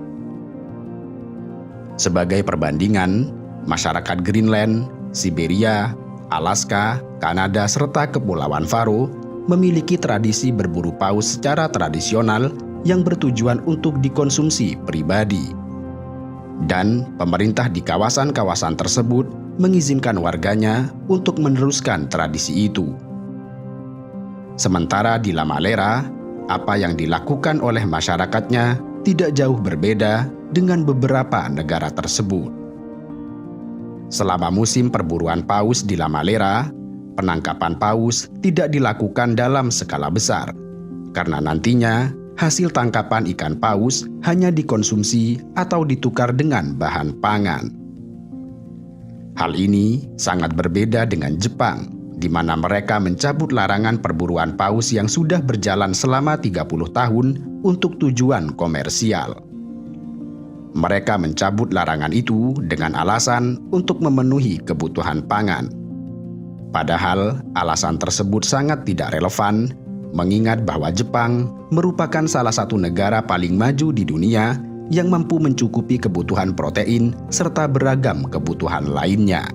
Sebagai perbandingan, masyarakat Greenland, Siberia, Alaska, Kanada, serta Kepulauan Faroe memiliki tradisi berburu paus secara tradisional yang bertujuan untuk dikonsumsi pribadi. Dan pemerintah di kawasan-kawasan tersebut mengizinkan warganya untuk meneruskan tradisi itu. Sementara di Lamalera, apa yang dilakukan oleh masyarakatnya tidak jauh berbeda dengan beberapa negara tersebut. Selama musim perburuan paus di Lamalera, penangkapan paus tidak dilakukan dalam skala besar, karena nantinya hasil tangkapan ikan paus hanya dikonsumsi atau ditukar dengan bahan pangan. Hal ini sangat berbeda dengan Jepang, di mana mereka mencabut larangan perburuan paus yang sudah berjalan selama 30 tahun untuk tujuan komersial. Mereka mencabut larangan itu dengan alasan untuk memenuhi kebutuhan pangan. Padahal alasan tersebut sangat tidak relevan, mengingat bahwa Jepang merupakan salah satu negara paling maju di dunia yang mampu mencukupi kebutuhan protein serta beragam kebutuhan lainnya.